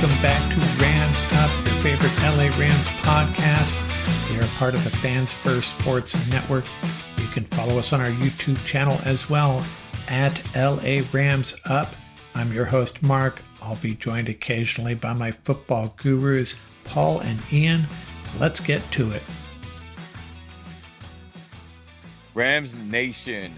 welcome back to Rams Up, your favorite LA Rams podcast. We are part of the Fans First Sports Network. You can follow us on our YouTube channel as well at LA Rams Up. I'm your host, Mark. I'll be joined occasionally by my football gurus, Paul and Ian. Let's get to it. Rams Nation,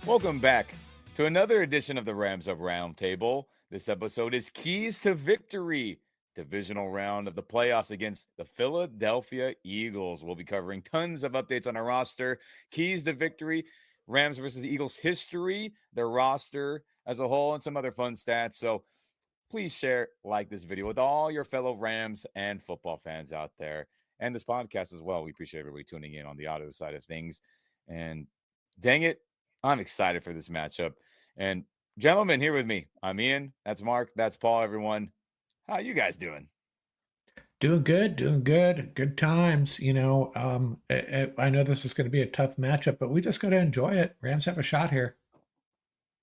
welcome back to another edition of the Rams Up Roundtable. This episode is Keys to Victory, Divisional Round of the playoffs against the Philadelphia Eagles. We'll be covering tons of updates on our roster, Keys to Victory, Rams versus Eagles history, their roster as a whole, and some other fun stats. So please share, like this video with all your fellow Rams and football fans out there, and this podcast as well. We appreciate everybody tuning in on the audio side of things. And dang it, I'm excited for this matchup. And gentlemen, here with me, I'm Ian. That's Mark. That's Paul, everyone. How you guys doing? Doing good. Good times. I know this is going to be a tough matchup, but we just got to enjoy it. Rams have a shot here.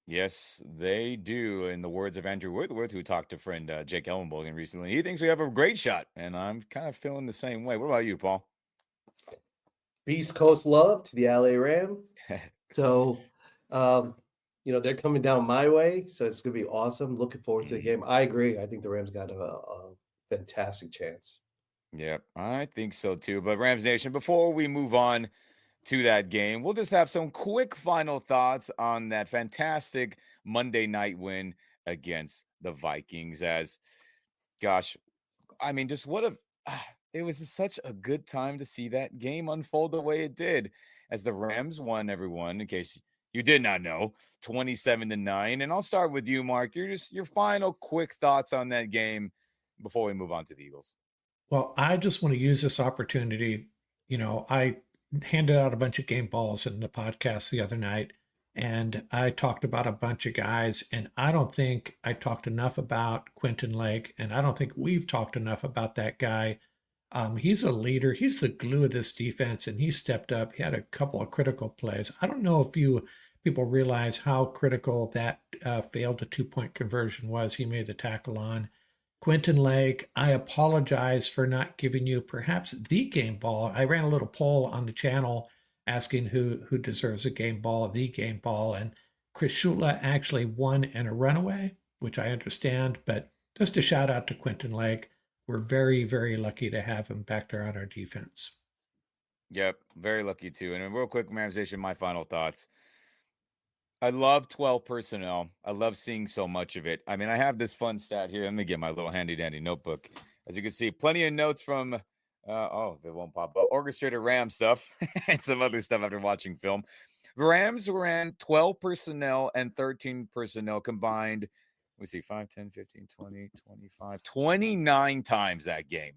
Yes, they do. In the words of Andrew Whitworth, who talked to friend Jake Ellenbogen recently, he thinks we have a great shot. And I'm kind of feeling the same way. What about you, Paul? East Coast love to the LA Ram. So, they're coming down my way, so it's going to be awesome. Looking forward to the game. I agree. I think the Rams got a fantastic chance. Yeah, I think so too. But Rams Nation, before we move on to that game, we'll just have some quick final thoughts on that fantastic Monday night win against the Vikings. As, gosh, I mean, just what a... It was such a good time to see that game unfold the way it did, as the Rams won, everyone, in case you did not know, 27-9. And I'll start with you, Mark. Your final quick thoughts on that game before we move on to the Eagles. Well, I just want to use this opportunity. I handed out a bunch of game balls in the podcast the other night, and I talked about a bunch of guys, and I don't think I talked enough about Quentin Lake, and I don't think we've talked enough about that guy. He's a leader. He's the glue of this defense, and he stepped up. He had a couple of critical plays. I don't know if people realize how critical that failed to two-point conversion was. He made a tackle on Quentin Lake. I apologize for not giving you perhaps the game ball. I ran a little poll on the channel asking who deserves a game ball, the game ball, and Chris Shula actually won in a runaway, which I understand, but just a shout out to Quentin Lake. We're very, very lucky to have him back there on our defense. Yep, very lucky too. And real quick, Rams Nation, my final thoughts. I love 12 personnel. I love seeing so much of it. I mean, I have this fun stat here. Let me get my little handy dandy notebook. As you can see, plenty of notes from, it won't pop up, orchestrated Ram stuff and some other stuff after watching film. The Rams ran 12 personnel and 13 personnel combined. Let's see, 5, 10, 15, 20, 25, 29 times that game.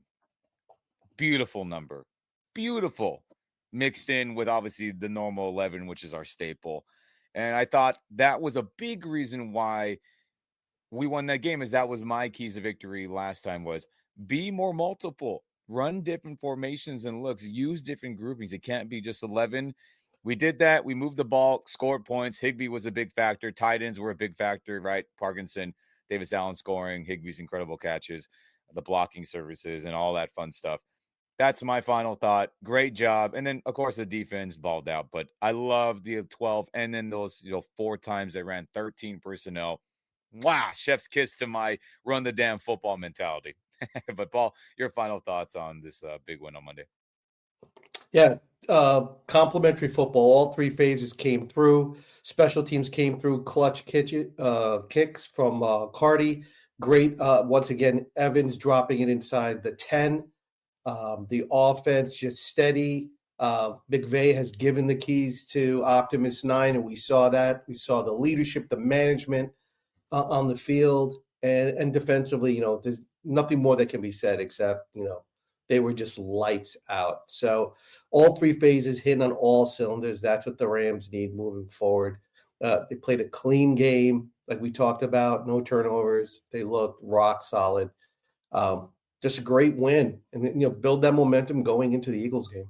Beautiful number. Beautiful. Mixed in with obviously the normal 11, which is our staple. And I thought that was a big reason why we won that game, as that was my keys to victory last time, was be more multiple, run different formations and looks, use different groupings. It can't be just 11. We did that. We moved the ball, scored points. Higbee was a big factor. Tight ends were a big factor, right? Parkinson, Davis Allen scoring, Higbee's incredible catches, the blocking services, and all that fun stuff. That's my final thought. Great job. And then, of course, the defense balled out. But I love the 12. And then those 4 times they ran 13 personnel. Wow, chef's kiss to my run the damn football mentality. But, Paul, your final thoughts on this big win on Monday? Yeah, complimentary football. All 3 phases came through. Special teams came through. Clutch kicks from Cardi. Great. Once again, Evans dropping it inside the 10. The offense just steady. McVay has given the keys to Optimus 9, and we saw that. We saw the leadership, the management on the field, and defensively, there's nothing more that can be said except, they were just lights out. So all 3 phases hitting on all cylinders. That's what the Rams need moving forward. They played a clean game, like we talked about, no turnovers. They looked rock solid. Just a great win, and build that momentum going into the Eagles game.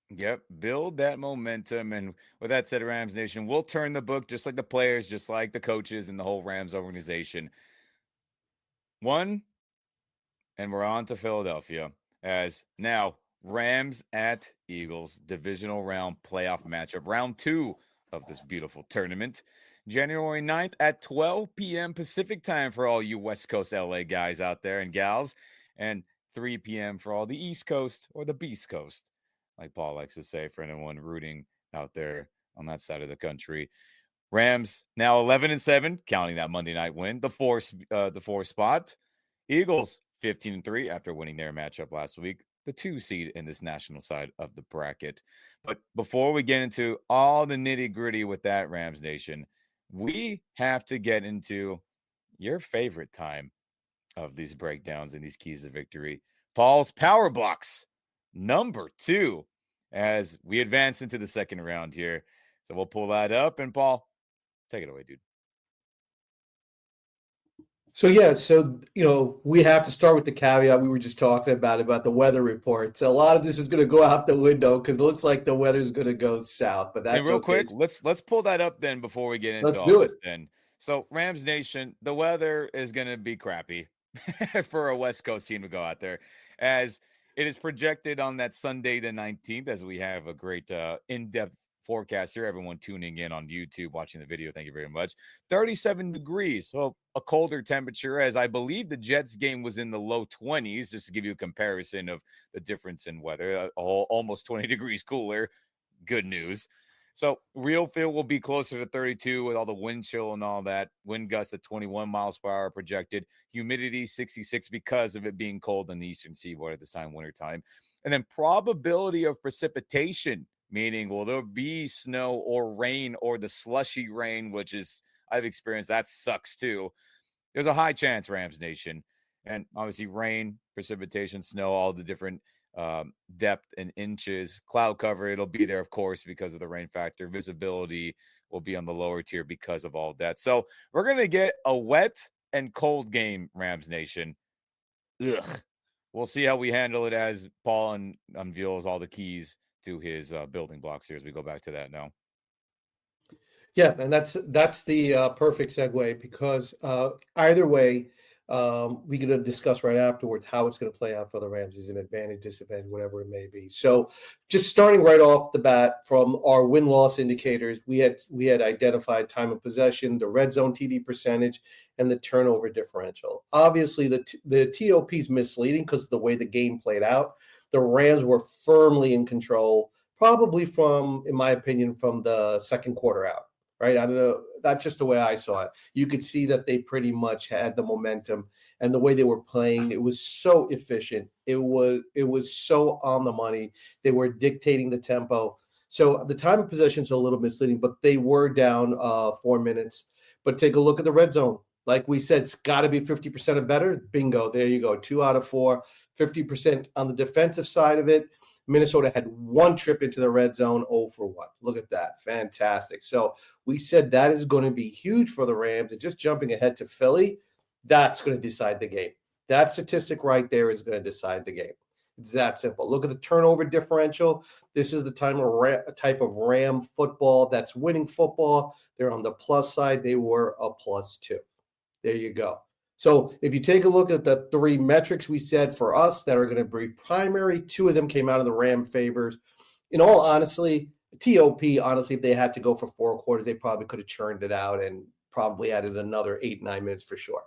Yep, build that momentum. And with that said, Rams Nation, we'll turn the book just like the players, just like the coaches and the whole Rams organization. One And we're on to Philadelphia, as now Rams at Eagles, divisional round playoff matchup, round 2 of this beautiful tournament. January 9th at 12 p.m. Pacific time for all you West Coast LA guys out there and gals, and 3 p.m. for all the East Coast or the Beast Coast, like Paul likes to say, for anyone rooting out there on that side of the country. Rams now 11-7, counting that Monday night win, the four spot. Eagles 15-3 after winning their matchup last week, the 2 seed in this national side of the bracket. But before we get into all the nitty gritty with that, Rams Nation, we have to get into your favorite time of these breakdowns and these keys to victory. Paul's Power Blocks, number 2, as we advance into the second round here. So we'll pull that up, and Paul, take it away, dude. So we have to start with the caveat we were just talking about the weather reports. A lot of this is going to go out the window because it looks like the weather's going to go south, but that's and real okay. quick, let's pull that up then before we get into Let's all do this it. then. So Rams Nation, the weather is going to be crappy for a West Coast team to go out there, as it is projected on that Sunday the 19th, as we have a great in-depth forecast here. Everyone tuning in on YouTube, watching the video, thank you very much. 37 degrees, so a colder temperature, as I believe the Jets game was in the low 20s, just to give you a comparison of the difference in weather. Almost 20 degrees cooler. Good news. So real feel will be closer to 32 with all the wind chill and all that. Wind gusts at 21 miles per hour projected. Humidity 66 because of it being cold on the eastern seaboard at this time, wintertime. And then probability of precipitation, meaning will there be snow or rain or the slushy rain, which is, I've experienced, that sucks too. There's a high chance, Rams Nation. And obviously rain, precipitation, snow, all the different depth in inches. Cloud cover, it'll be there, of course, because of the rain factor. Visibility will be on the lower tier because of all that. So we're going to get a wet and cold game, Rams Nation. Ugh. We'll see how we handle it as Paul unveils all the keys to his building blocks here as we go back to that now. Yeah, and that's the perfect segue, because either way, we're going to discuss right afterwards how it's going to play out for the Rams. Is an advantage, disadvantage, whatever it may be. So, just starting right off the bat from our win-loss indicators, we had identified time of possession, the red zone TD percentage, and the turnover differential. Obviously, the TOP is misleading because of the way the game played out. The Rams were firmly in control, probably from, in my opinion, from the second quarter out. Right. I don't know. That's just the way I saw it. You could see that they pretty much had the momentum, and the way they were playing, it was so efficient. It was so on the money. They were dictating the tempo. So the time of possession is a little misleading, but they were down 4 minutes. But take a look at the red zone. Like we said, it's got to be 50% or better. Bingo. There you go. 2 out of 4, 50% on the defensive side of it. Minnesota had 1 trip into the red zone, 0 for 1. Look at that. Fantastic. So we said that is going to be huge for the Rams. And just jumping ahead to Philly, that's going to decide the game. That statistic right there is going to decide the game. It's that simple. Look at the turnover differential. This is the type of Ram football that's winning football. They're on the plus side. They were a +2. There you go. So if you take a look at the 3 metrics we said for us that are going to be primary, 2 of them came out of the Ram favors. In all honesty, TOP, honestly, if they had to go for 4 quarters, they probably could have churned it out and probably added another 8-9 minutes for sure.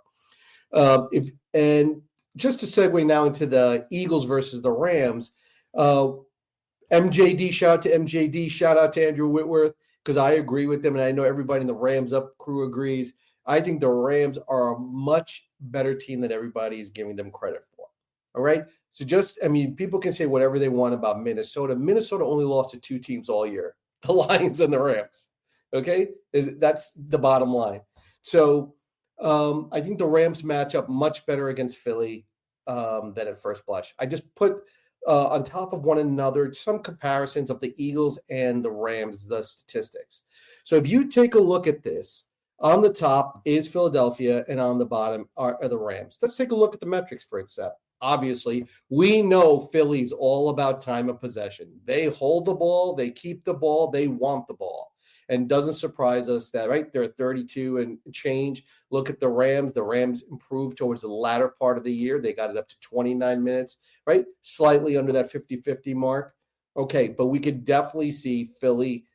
And just to segue now into the Eagles versus the Rams, MJD, shout out to MJD, shout out to Andrew Whitworth, because I agree with them, and I know everybody in the Rams Up crew agrees. I think the Rams are a much better team than everybody is giving them credit for. All right. So people can say whatever they want about Minnesota. Minnesota only lost to 2 teams all year, the Lions and the Rams. Okay. That's the bottom line. So I think the Rams match up much better against Philly than at first blush. I just put on top of one another some comparisons of the Eagles and the Rams, the statistics. So if you take a look at this, on the top is Philadelphia, and on the bottom are the Rams. Let's take a look at the metrics for example. Obviously, we know Philly's all about time of possession. They hold the ball, they keep the ball, they want the ball. And doesn't surprise us that, right? They're at 32 and change. Look at the Rams. The Rams improved towards the latter part of the year. They got it up to 29 minutes, right? Slightly under that 50-50 mark. Okay, but we could definitely see Philly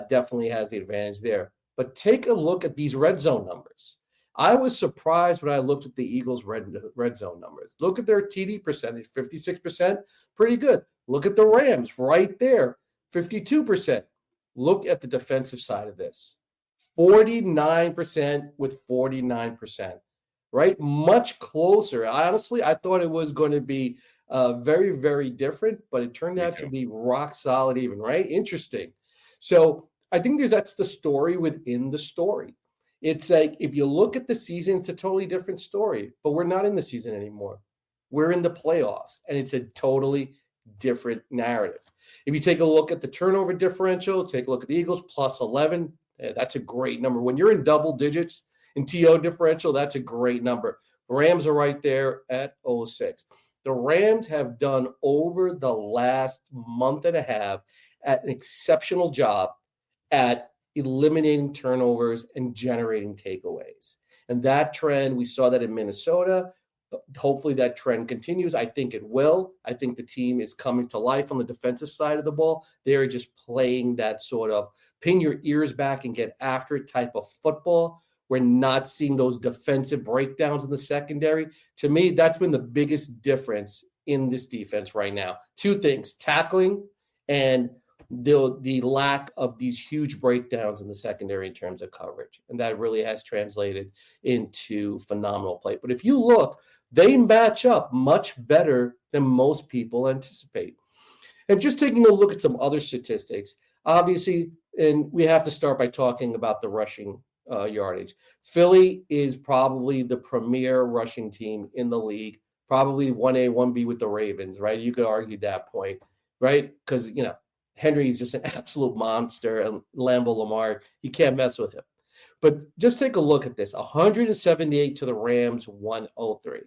definitely has the advantage there. But take a look at these red zone numbers. I was surprised when I looked at the Eagles' red zone numbers. Look at their TD percentage, 56%, pretty good. Look at the Rams right there, 52%. Look at the defensive side of this, 49% with 49%, right? Much closer. Honestly, I thought it was going to be very, very different, but it turned out to be rock solid even, right? Interesting. So I think that's the story within the story. It's like, if you look at the season, it's a totally different story, but we're not in the season anymore. We're in the playoffs, and it's a totally different narrative. If you take a look at the turnover differential, take a look at the Eagles, plus 11, that's a great number. When you're in double digits in TO differential, that's a great number. Rams are right there at 0.6. The Rams have done over the last month and a half an exceptional job at eliminating turnovers and generating takeaways. And that trend, we saw that in Minnesota. Hopefully that trend continues. I think it will. I think the team is coming to life on the defensive side of the ball. They're just playing that sort of pin your ears back and get after it type of football. We're not seeing those defensive breakdowns in the secondary. To me, that's been the biggest difference in this defense right now. Two things, tackling and the lack of these huge breakdowns in the secondary in terms of coverage. And that really has translated into phenomenal play. But if you look, they match up much better than most people anticipate. And just taking a look at some other statistics, obviously, and we have to start by talking about the rushing yardage. Philly is probably the premier rushing team in the league, probably 1A, 1B with the Ravens, right? You could argue that point, right? Because, Henry is just an absolute monster, and Lambeau Lamar, you can't mess with him. But just take a look at this, 178 to the Rams, 103.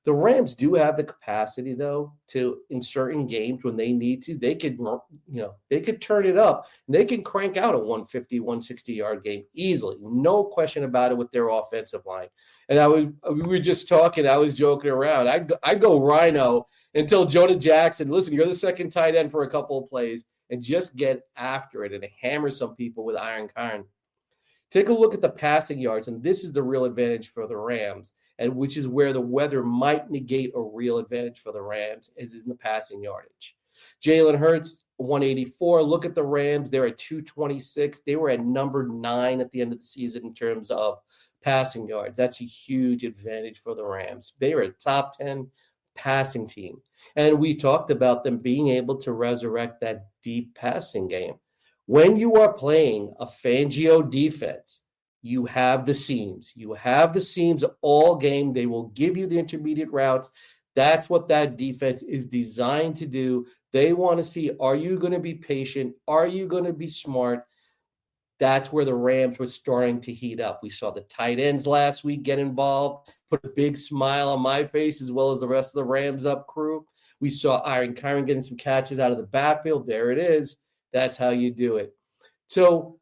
The Rams do have the capacity, though, to, in certain games when they need to, they could turn it up, and they can crank out a 150, 160-yard game easily. No question about it with their offensive line. And we were just talking, I was joking around. I'd go Rhino until Jonah Jackson, listen, you're the second tight end for a couple of plays, and just get after it and hammer some people with iron iron. Take a look at the passing yards, and this is the real advantage for the Rams, and which is where the weather might negate a real advantage for the Rams, is in the passing yardage. Jalen Hurts, 184. Look at the Rams. They're at 226. They were at number 9 at the end of the season in terms of passing yards. That's a huge advantage for the Rams. They are a top 10 passing team. And we talked about them being able to resurrect that deep passing game. When you are playing a Fangio defense, you have the seams. You have the seams all game. They will give you the intermediate routes. That's what that defense is designed to do. They want to see, are you going to be patient? Are you going to be smart? That's where the Rams were starting to heat up. We saw the tight ends last week get involved, put a big smile on my face as well as the rest of the Rams up crew. We saw Iron Kyren getting some catches out of the backfield. There it is. That's how you do it. So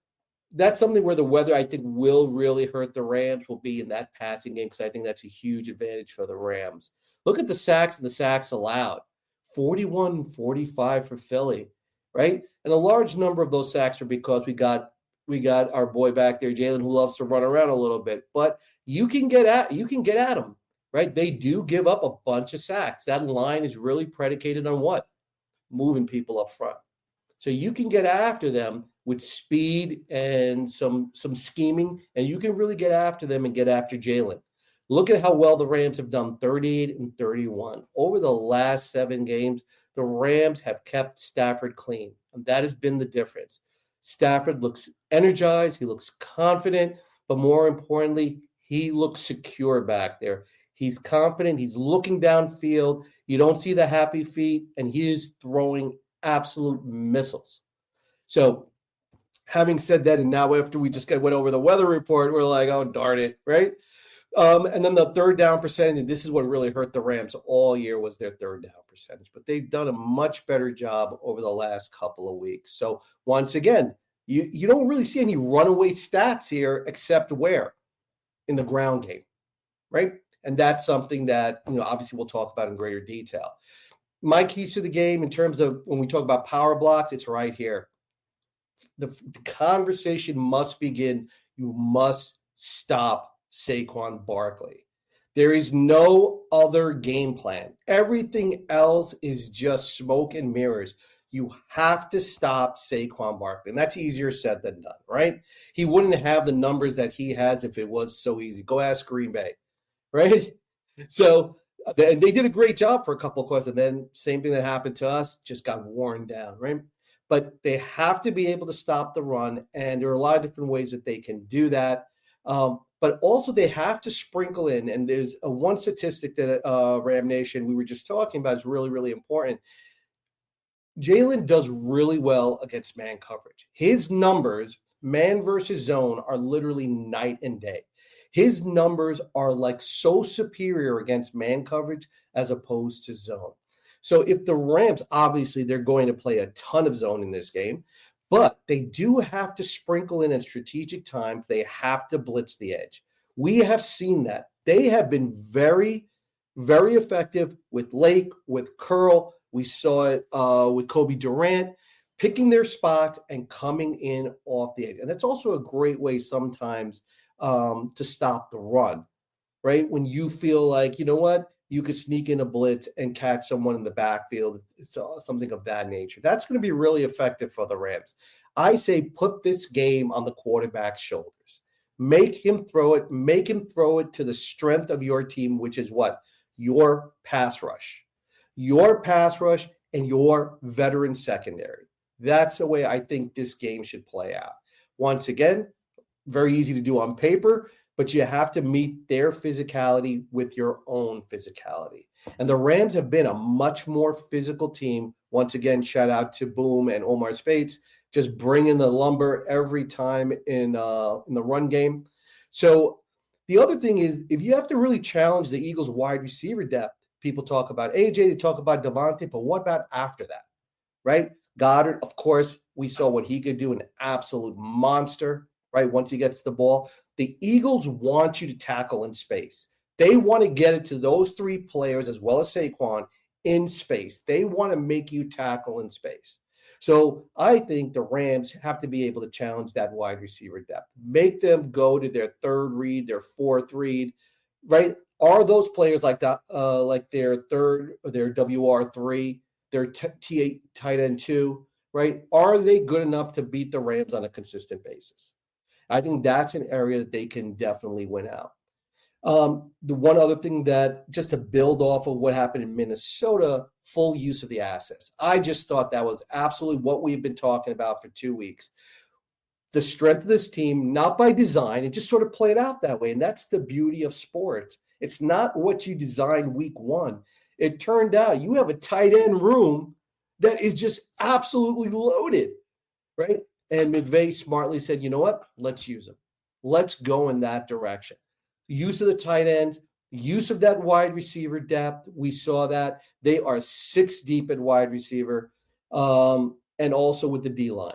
that's something where the weather, I think, will really hurt the Rams, will be in that passing game, because I think that's a huge advantage for the Rams. Look at the sacks and the sacks allowed. 41-45 for Philly, right? And a large number of those sacks are because we got our boy back there, Jalen, who loves to run around a little bit. But you can get at him, right? They do give up a bunch of sacks. That line is really predicated on what? Moving people up front. So you can get after them with speed and some scheming, and you can really get after them and get after Jalen. Look at how well the Rams have done, 38-31. Over the last 7 games, the Rams have kept Stafford clean, and that has been the difference. Stafford looks energized. He looks confident, but more importantly, he looks secure back there. He's confident. He's looking downfield. You don't see the happy feet, and he is throwing absolute missiles. So having said that, and now after we just went over the weather report, we're like, oh, darn it, right? And then the third down percentage, and this is what really hurt the Rams all year, was their third down percentage. But they've done a much better job over the last couple of weeks. So once again, you don't really see any runaway stats here, except where? in the ground game, right? And that's something that, obviously we'll talk about in greater detail. My keys to the game in terms of when we talk about power blocks, it's right here. The conversation must begin. You must stop Saquon Barkley. There is no other game plan. Everything else is just smoke and mirrors. You have to stop Saquon Barkley. And that's easier said than done, right? He wouldn't have the numbers that he has if it was so easy. Go ask Green Bay, right? So and they did a great job for a couple of quarters. And then same thing that happened to us, just got worn down, right? But they have to be able to stop the run. And there are a lot of different ways that they can do that. But also they have to sprinkle in, and there's one statistic that Ram Nation we were just talking about is really, really important. Jalen does really well against man coverage. His numbers, man versus zone, are literally night and day. His numbers are like so superior against man coverage as opposed to zone. So if the Rams, obviously they're going to play a ton of zone in this game, but they do have to sprinkle in at strategic times. They have to blitz the edge. We have seen that. They have been very, very effective with Lake, with Curl. We saw it with Kobe Durant, picking their spot and coming in off the edge. And that's also a great way sometimes to stop the run, right? When you feel like, you know what, you could sneak in a blitz and catch someone in the backfield, something of that nature. That's going to be really effective for the Rams. I say put this game on the quarterback's shoulders. Make him throw it. Make him throw it to the strength of your team, which is what? Your pass rush. Your pass rush and your veteran secondary. That's the way I think this game should play out. Once again, very easy to do on paper, but you have to meet their physicality with your own physicality. And the Rams have been a much more physical team. Once again, shout out to Boom and Omar Spates, just bringing the lumber every time in the run game. So the other thing is, if you have to really challenge the Eagles' wide receiver depth, people talk about AJ, they talk about Devontae, but what about after that, right? Goddard, of course, we saw what he could do, an absolute monster, right, once he gets the ball. The Eagles want you to tackle in space. They want to get it to those three players as well as Saquon in space. They want to make you tackle in space. So I think the Rams have to be able to challenge that wide receiver depth. Make them go to their third read, their fourth read, right? Are those players like that, like their third or their WR3, their T8 tight end 2, right? Are they good enough to beat the Rams on a consistent basis? I think that's an area that they can definitely win out. The one other thing that, just to build off of what happened in Minnesota, full use of the assets. I just thought that was absolutely what we've been talking about for 2 weeks. The strength of this team, not by design, it just sort of played out that way. And that's the beauty of sports. It's not what you designed week one. It turned out you have a tight end room that is just absolutely loaded, right? And McVay smartly said, you know what? Let's use them. Let's go in that direction. Use of the tight ends, use of that wide receiver depth. We saw that. They are 6 deep at wide receiver, and also with the D-line.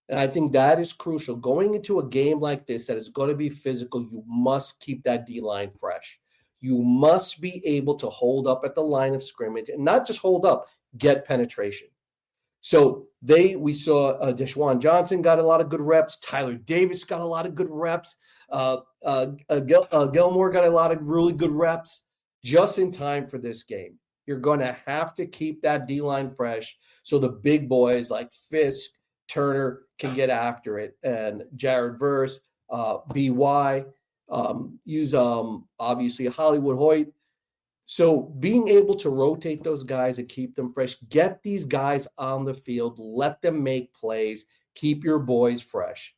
And I think that is crucial. Going into a game like this that is going to be physical, you must keep that D-line fresh. You must be able to hold up at the line of scrimmage, and not just hold up, get penetration. So we saw Deshaun Johnson got a lot of good reps. Tyler Davis got a lot of good reps. Gilmore got a lot of really good reps just in time for this game. You're going to have to keep that D-line fresh so the big boys like Fisk, Turner can get after it, and Jared Verse, BY, use obviously Hollywood Hoyt. So being able to rotate those guys and keep them fresh, get these guys on the field, let them make plays, keep your boys fresh.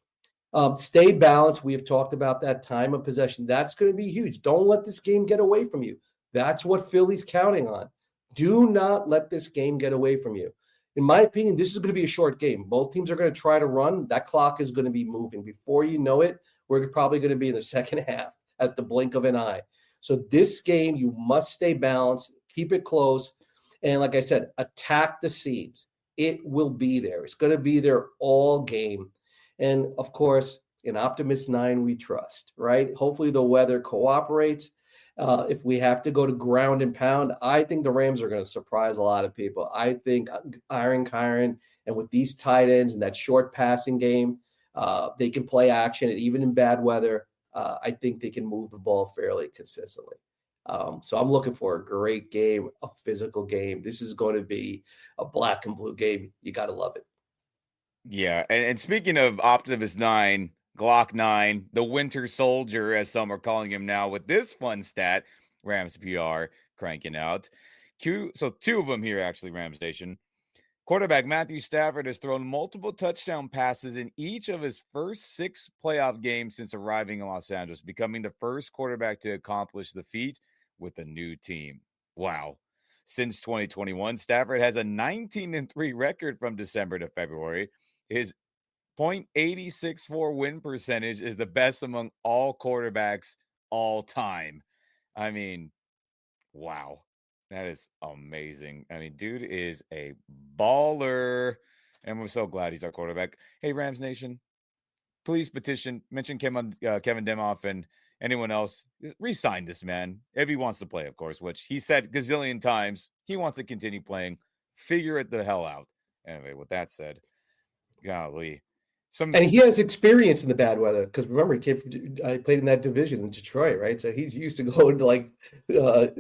Stay balanced. We have talked about that time of possession. That's going to be huge. Don't let this game get away from you. That's what Philly's counting on. Do not let this game get away from you. In my opinion, this is going to be a short game. Both teams are going to try to run. That clock is going to be moving. Before you know it, we're probably going to be in the second half at the blink of an eye. So this game, you must stay balanced, keep it close, and like I said, attack the seams. It will be there. It's going to be there all game. And, of course, In Optimus 9, we trust, right? Hopefully the weather cooperates. If we have to go to ground and pound, I think the Rams are going to surprise a lot of people. I think Aaron Kyren, and with these tight ends and that short passing game, they can play action, and even in bad weather, I think they can move the ball fairly consistently. So I'm looking for a great game, a physical game. This is going to be a black and blue game. You got to love it. Yeah, and speaking of Optimus 9, Glock 9, the Winter Soldier, as some are calling him now, with this fun stat, Rams PR cranking out. So two of them here, actually, Rams Nation. Quarterback Matthew Stafford has thrown multiple touchdown passes in each of his first 6 playoff games since arriving in Los Angeles, becoming the first quarterback to accomplish the feat with a new team. Wow. Since 2021, Stafford has a 19-3 record from December to February. His .864 win percentage is the best among all quarterbacks all time. I mean, wow. That is amazing. I mean, dude is a baller, and we're so glad he's our quarterback. Hey, Rams Nation, please mention Kevin Demoff and anyone else. Re-sign this man if he wants to play, of course, which he said gazillion times. He wants to continue playing. Figure it the hell out. Anyway, with that said, golly. And he has experience in the bad weather because remember, I played in that division in Detroit, right? So he's used to going to like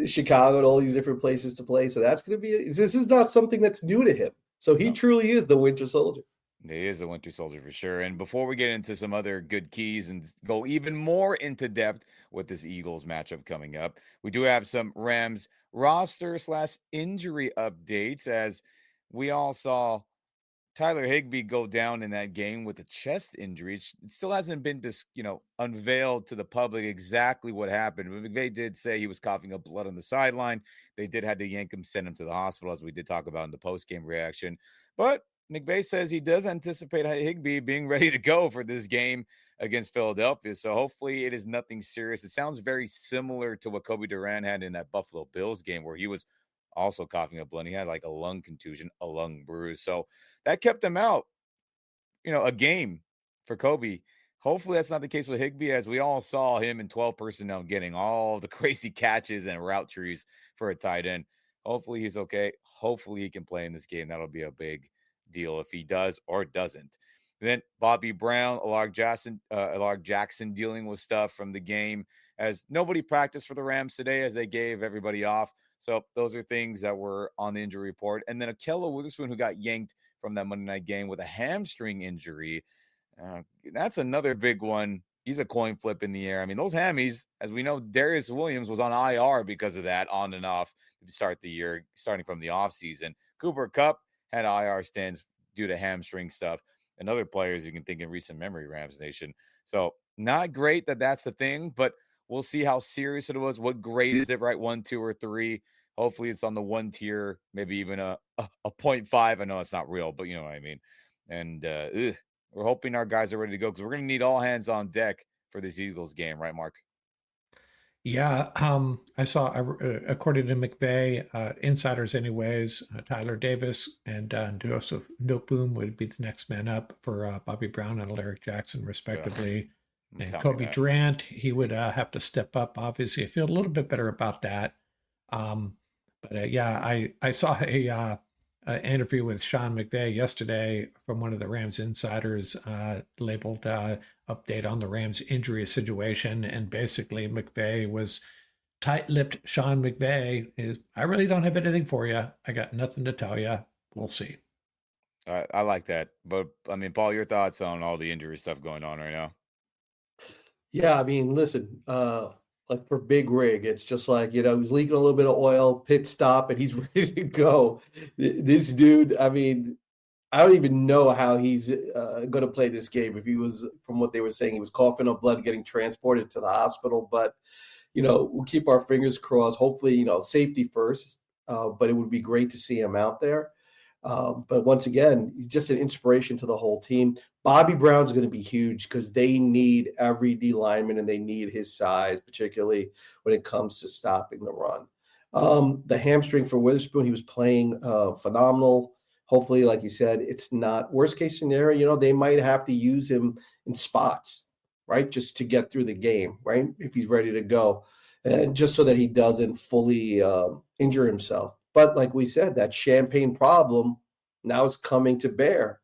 Chicago and all these different places to play. So that's going to be this is not something that's new to him. So he truly is the Winter Soldier. He is the Winter Soldier for sure. And before we get into some other good keys and go even more into depth with this Eagles matchup coming up, we do have some Rams roster/injury updates, as we all saw Tyler Higbee go down in that game with a chest injury. It still hasn't been unveiled to the public exactly what happened. But McVay did say he was coughing up blood on the sideline. They did have to yank him, send him to the hospital, as we did talk about in the post-game reaction. But McVay says he does anticipate Higbee being ready to go for this game against Philadelphia. So hopefully it is nothing serious. It sounds very similar to what Kobe Durant had in that Buffalo Bills game, where he was also coughing up blood. He had like a lung contusion, a lung bruise. So that kept him out, a game for Kobe. Hopefully that's not the case with Higbee, as we all saw him in 12 personnel getting all the crazy catches and route trees for a tight end. Hopefully he's okay. Hopefully he can play in this game. That'll be a big deal if he does or doesn't. Then Bobby Brown, Alarg Jackson dealing with stuff from the game, as nobody practiced for the Rams today, as they gave everybody off. So those are things that were on the injury report. And then Ahkello Witherspoon, who got yanked from that Monday night game with a hamstring injury. That's another big one. He's a coin flip in the air. I mean, those hammies, as we know, Darius Williams was on IR because of that, on and off to start the year, starting from the offseason. Cooper Kupp had IR stands due to hamstring stuff, and other players you can think in recent memory, Rams Nation. So not great that that's the thing, but we'll see how serious it was. What grade is it, right? 1, 2, or 3? Hopefully it's on the 1 tier, maybe even a 0.5. I know it's not real, but you know what I mean. And we're hoping our guys are ready to go, because we're going to need all hands on deck for this Eagles game, right, Mark? Yeah, I saw, according to McVay, insiders anyways, Tyler Davis and Joseph Noteboom would be the next man up for Bobby Brown and Alaric Jackson, respectively. And Kobe Durant, he would have to step up, obviously. I feel a little bit better about that. I saw a interview with Sean McVay yesterday from one of the Rams insiders, labeled update on the Rams injury situation. And basically McVay was tight-lipped. Sean McVay is, I really don't have anything for you. I got nothing to tell you. We'll see. I like that. But I mean, Paul, your thoughts on all the injury stuff going on right now? Yeah, I mean, listen, like for Big Rig, it's just like, he's leaking a little bit of oil, pit stop, and he's ready to go. This dude, I mean, I don't even know how he's going to play this game. If he was, from what they were saying, he was coughing up blood, getting transported to the hospital. But, we'll keep our fingers crossed. Hopefully, safety first. But it would be great to see him out there. But once again, he's just an inspiration to the whole team. Bobby Brown's going to be huge because they need every D lineman, and they need his size, particularly when it comes to stopping the run. The hamstring for Witherspoon, he was playing phenomenal. Hopefully, like you said, it's not worst case scenario. They might have to use him in spots. right? Just to get through the game, right? If he's ready to go, and just so that he doesn't fully injure himself. But like we said, that champagne problem now is coming to bear,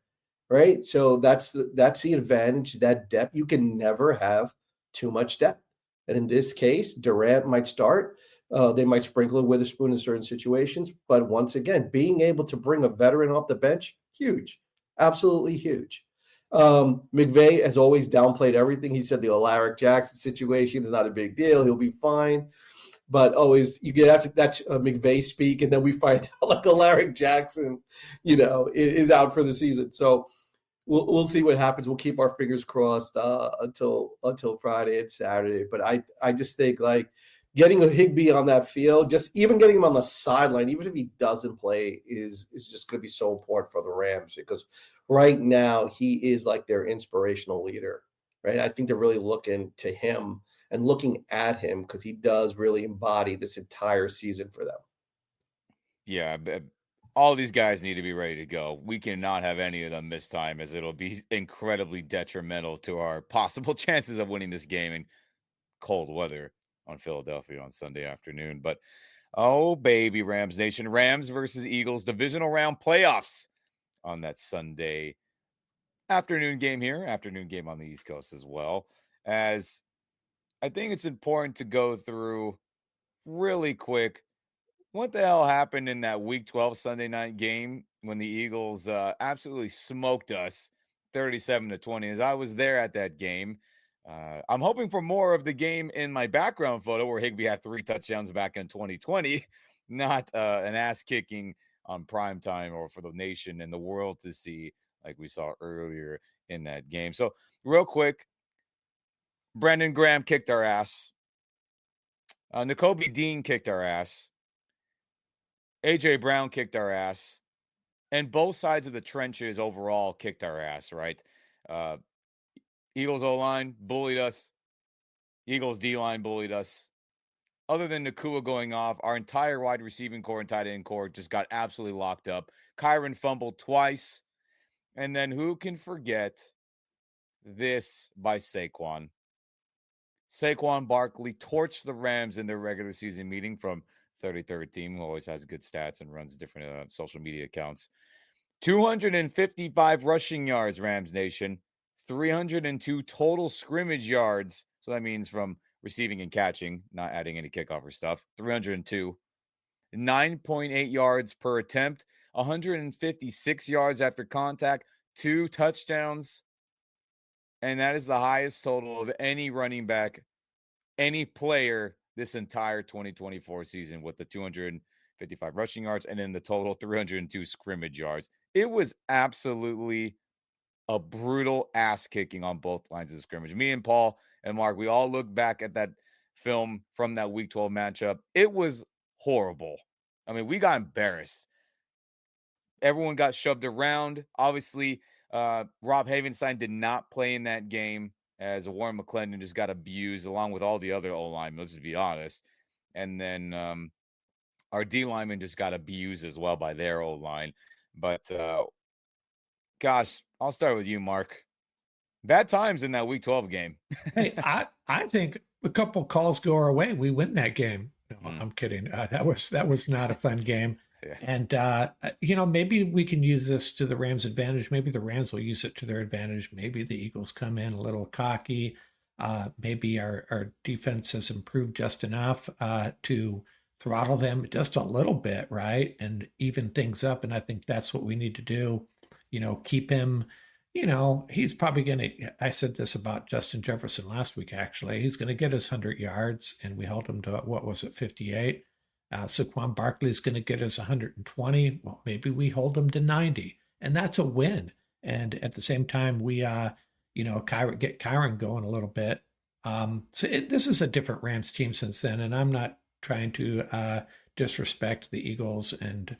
right? So that's the advantage, that depth. You can never have too much depth. And in this case, Durant might start. They might sprinkle a Witherspoon in certain situations. But once again, being able to bring a veteran off the bench, huge, absolutely huge. McVay has always downplayed everything. He said the Alaric Jackson situation is not a big deal. He'll be fine. But always you get that's McVay speak, and then we find out like Alaric Jackson, is out for the season. So we'll see what happens. We'll keep our fingers crossed until Friday and Saturday. But I just think like getting a Higbee on that field, just even getting him on the sideline, even if he doesn't play, is just going to be so important for the Rams, because right now he is like their inspirational leader, right? I think they're really looking to him and looking at him because he does really embody this entire season for them. Yeah, all these guys need to be ready to go. We cannot have any of them miss time, as it'll be incredibly detrimental to our possible chances of winning this game in cold weather on Philadelphia on Sunday afternoon. But oh, baby, Rams Nation. Rams versus Eagles divisional round playoffs on that Sunday afternoon game here. Afternoon game on the East Coast as well. As I think it's important to go through really quick what the hell happened in that Week 12 Sunday night game when the Eagles absolutely smoked us 37-20. As I was there at that game, I'm hoping for more of the game in my background photo where Higbee had 3 touchdowns back in 2020, not an ass kicking on prime time or for the nation and the world to see like we saw earlier in that game. So real quick, Brendan Graham kicked our ass. N'Kobe Dean kicked our ass. A.J. Brown kicked our ass. And both sides of the trenches overall kicked our ass, right? Eagles O-line bullied us. Eagles D-line bullied us. Other than Nakua going off, our entire wide receiving core and tight end core just got absolutely locked up. Kyron fumbled twice. And then who can forget this by Saquon? Saquon Barkley torched the Rams in their regular season meeting from 33rd team, who always has good stats and runs different social media accounts. 255 rushing yards, Rams Nation. 302 total scrimmage yards. So that means from receiving and catching, not adding any kickoff stuff. 302. 9.8 yards per attempt. 156 yards after contact. 2 touchdowns. And that is the highest total of any running back, any player this entire 2024 season, with the 255 rushing yards and then the total 302 scrimmage yards. It was absolutely a brutal ass kicking on both lines of scrimmage. Me and Paul and Mark, we all look back at that film from that Week 12 matchup. It was horrible. I mean, we got embarrassed. Everyone got shoved around. Obviously, Rob Havenstein did not play in that game, as Warren McClendon just got abused along with all the other O-linemen, let's just be honest. And then our D linemen just got abused as well by their O-line. But gosh, I'll start with you, Mark. Bad times in that Week 12 game. Hey, I think a couple calls go our way, we win that game. No, I'm kidding. That was not a fun game. Yeah. And maybe we can use this to the Rams' advantage. Maybe the Rams will use it to their advantage. Maybe the Eagles come in a little cocky. Maybe our defense has improved just enough to throttle them just a little bit, right? And even things up. And I think that's what we need to do. Keep him. He's probably going to, I said this about Justin Jefferson last week, actually. He's going to get his 100 yards, and we held him to, what was it, 58? Saquon Barkley is going to get us 120. Well, maybe we hold him to 90, and that's a win. And at the same time, we, get Kyron going a little bit. This is a different Rams team since then, and I'm not trying to disrespect the Eagles and,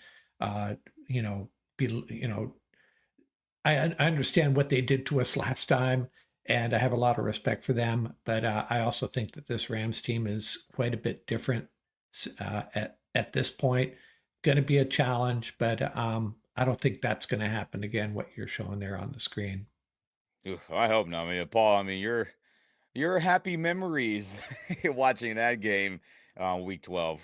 I understand what they did to us last time, and I have a lot of respect for them. But I also think that this Rams team is quite a bit different at this point. Going to be a challenge, but I don't think that's going to happen again. What you're showing there on the screen. I hope not. I mean, Paul, you're Your happy memories watching that game on week 12.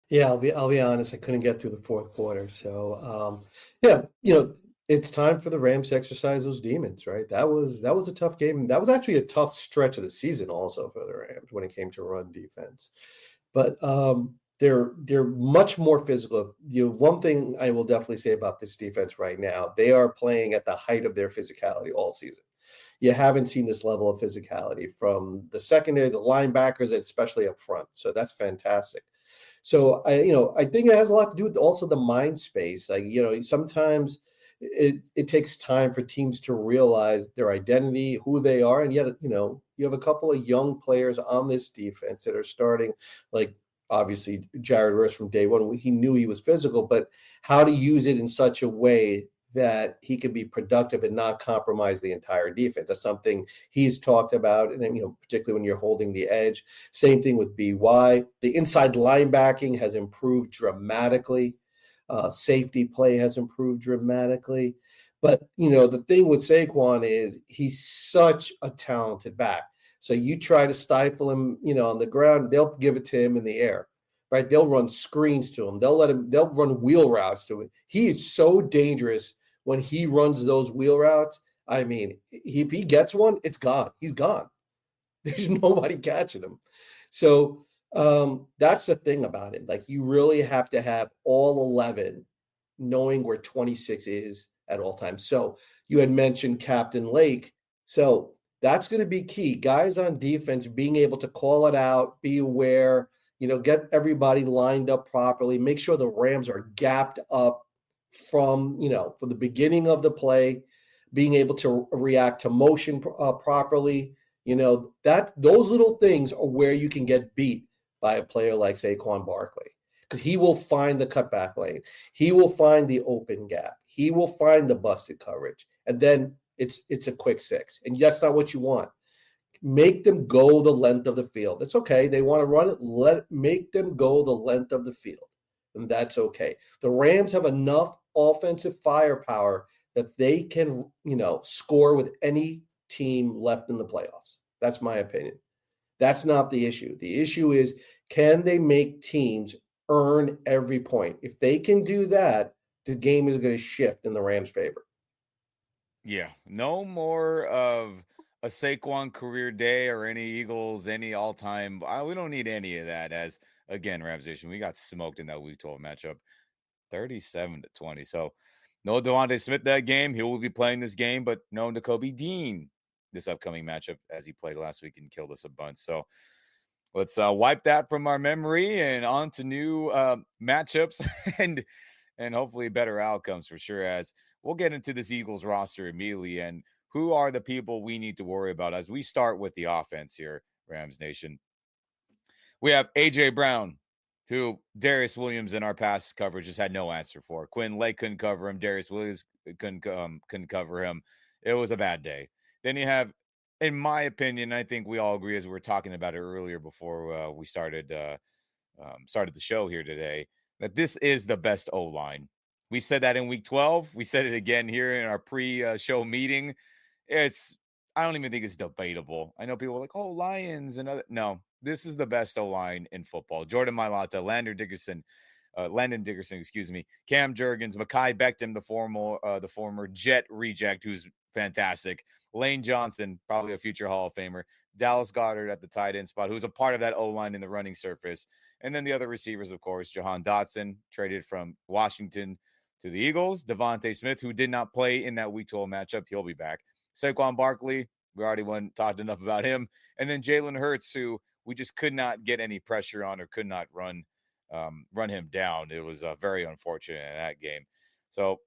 Yeah, I'll be honest. I couldn't get through the fourth quarter. So, yeah, it's time for the Rams to exercise those demons, right? That was a tough game. That was actually a tough stretch of the season, also for the Rams when it came to run defense. But they're much more physical. One thing I will definitely say about this defense right now, they are playing at the height of their physicality all season. You haven't seen this level of physicality from the secondary, the linebackers, especially up front. So that's fantastic. So I think it has a lot to do with also the mind space. Like, sometimes it takes time for teams to realize their identity, who they are, and yet, you have a couple of young players on this defense that are starting, like obviously Jared Verse from day one. He knew he was physical, but how to use it in such a way that he can be productive and not compromise the entire defense. That's something he's talked about, and particularly when you're holding the edge. Same thing with BY. The inside linebacking has improved dramatically. Safety play has improved dramatically. But the thing with Saquon is he's such a talented back. So you try to stifle him, on the ground, they'll give it to him in the air. Right? They'll run screens to him. They'll run wheel routes to him. He is so dangerous when he runs those wheel routes. I mean, if he gets one, it's gone. He's gone. There's nobody catching him. So that's the thing about it. Like, you really have to have all 11 knowing where 26 is at all times. So you had mentioned Captain Lake. So that's going to be key. Guys on defense being able to call it out, be aware, get everybody lined up properly, make sure the Rams are gapped up from the beginning of the play, being able to react to motion properly. That those little things are where you can get beat by a player like Saquon Barkley, because he will find the cutback lane, he will find the open gap, he will find the busted coverage, and then it's a quick six, and that's not what you want. Make them go the length of the field. It's okay. They want to run it. Make them go the length of the field, and that's okay. The Rams have enough offensive firepower that they can, score with any team left in the playoffs. That's my opinion. That's not the issue. The issue is, can they make teams earn every point? If they can do that, the game is going to shift in the Rams' favor. Yeah, no more of a Saquon career day or any Eagles, any all time. We don't need any of that. As again, Rams Nation, we got smoked in that Week 12 matchup, 37-20. So no Devontae Smith that game. He will be playing this game, but no Nakobe Dean this upcoming matchup, as he played last week and killed us a bunch. So let's wipe that from our memory and on to new matchups and hopefully better outcomes for sure. As we'll get into this Eagles roster immediately and who are the people we need to worry about as we start with the offense here, Rams Nation. We have A.J. Brown, who Darius Williams in our past coverage just had no answer for. Quinn Lake couldn't cover him. Darius Williams couldn't cover him. It was a bad day. Then you have, in my opinion, I think we all agree, as we were talking about it earlier before we started the show here today, that this is the best O-line. We said that in week 12. We said it again here in our pre-show meeting. I don't even think it's debatable. I know people are like, oh, Lions and other. No, this is the best O-line in football. Jordan Mailata, Landon Dickerson, Cam Jurgens, Mekhi Becton, the former Jet reject, who's fantastic. Lane Johnson, probably a future Hall of Famer. Dallas Goedert at the tight end spot, who's a part of that O-line in the running surface. And then the other receivers, of course, Jahan Dotson, traded from Washington to the Eagles. Devontae Smith, who did not play in that Week 12 matchup, he'll be back. Saquon Barkley, we already talked enough about him. And then Jalen Hurts, who we just could not get any pressure on or could not run him down. It was very unfortunate in that game. So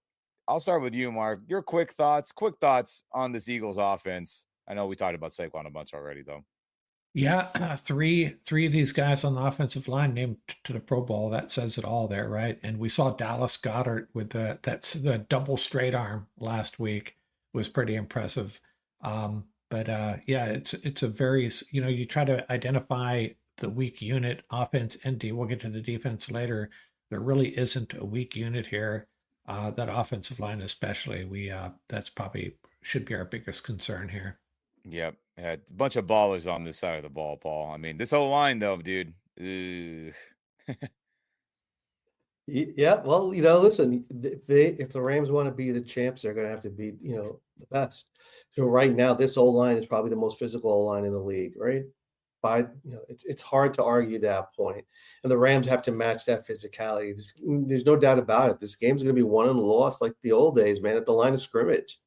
I'll start with you, Mark. Your quick thoughts on this Eagles offense. I know we talked about Saquon a bunch already, though. Yeah, three of these guys on the offensive line named to the Pro Bowl. That says it all there, right? And we saw Dallas Goedert with the double straight arm last week was pretty impressive. But yeah, it's a very, you try to identify the weak unit, offense and D. We'll get to the defense later. There really isn't a weak unit here. that offensive line, especially, that's probably should be our biggest concern here. Yep. Yeah, a bunch of ballers on this side of the ball, Paul. I mean, this whole line though, dude. Ugh. Yeah, well, listen, if the Rams want to be the champs, they're going to have to be, the best. So right now, this O-line is probably the most physical O-line in the league, right? But it's hard to argue that point. And the Rams have to match that physicality. There's no doubt about it. This game's going to be won and lost like the old days, man, at the line of scrimmage,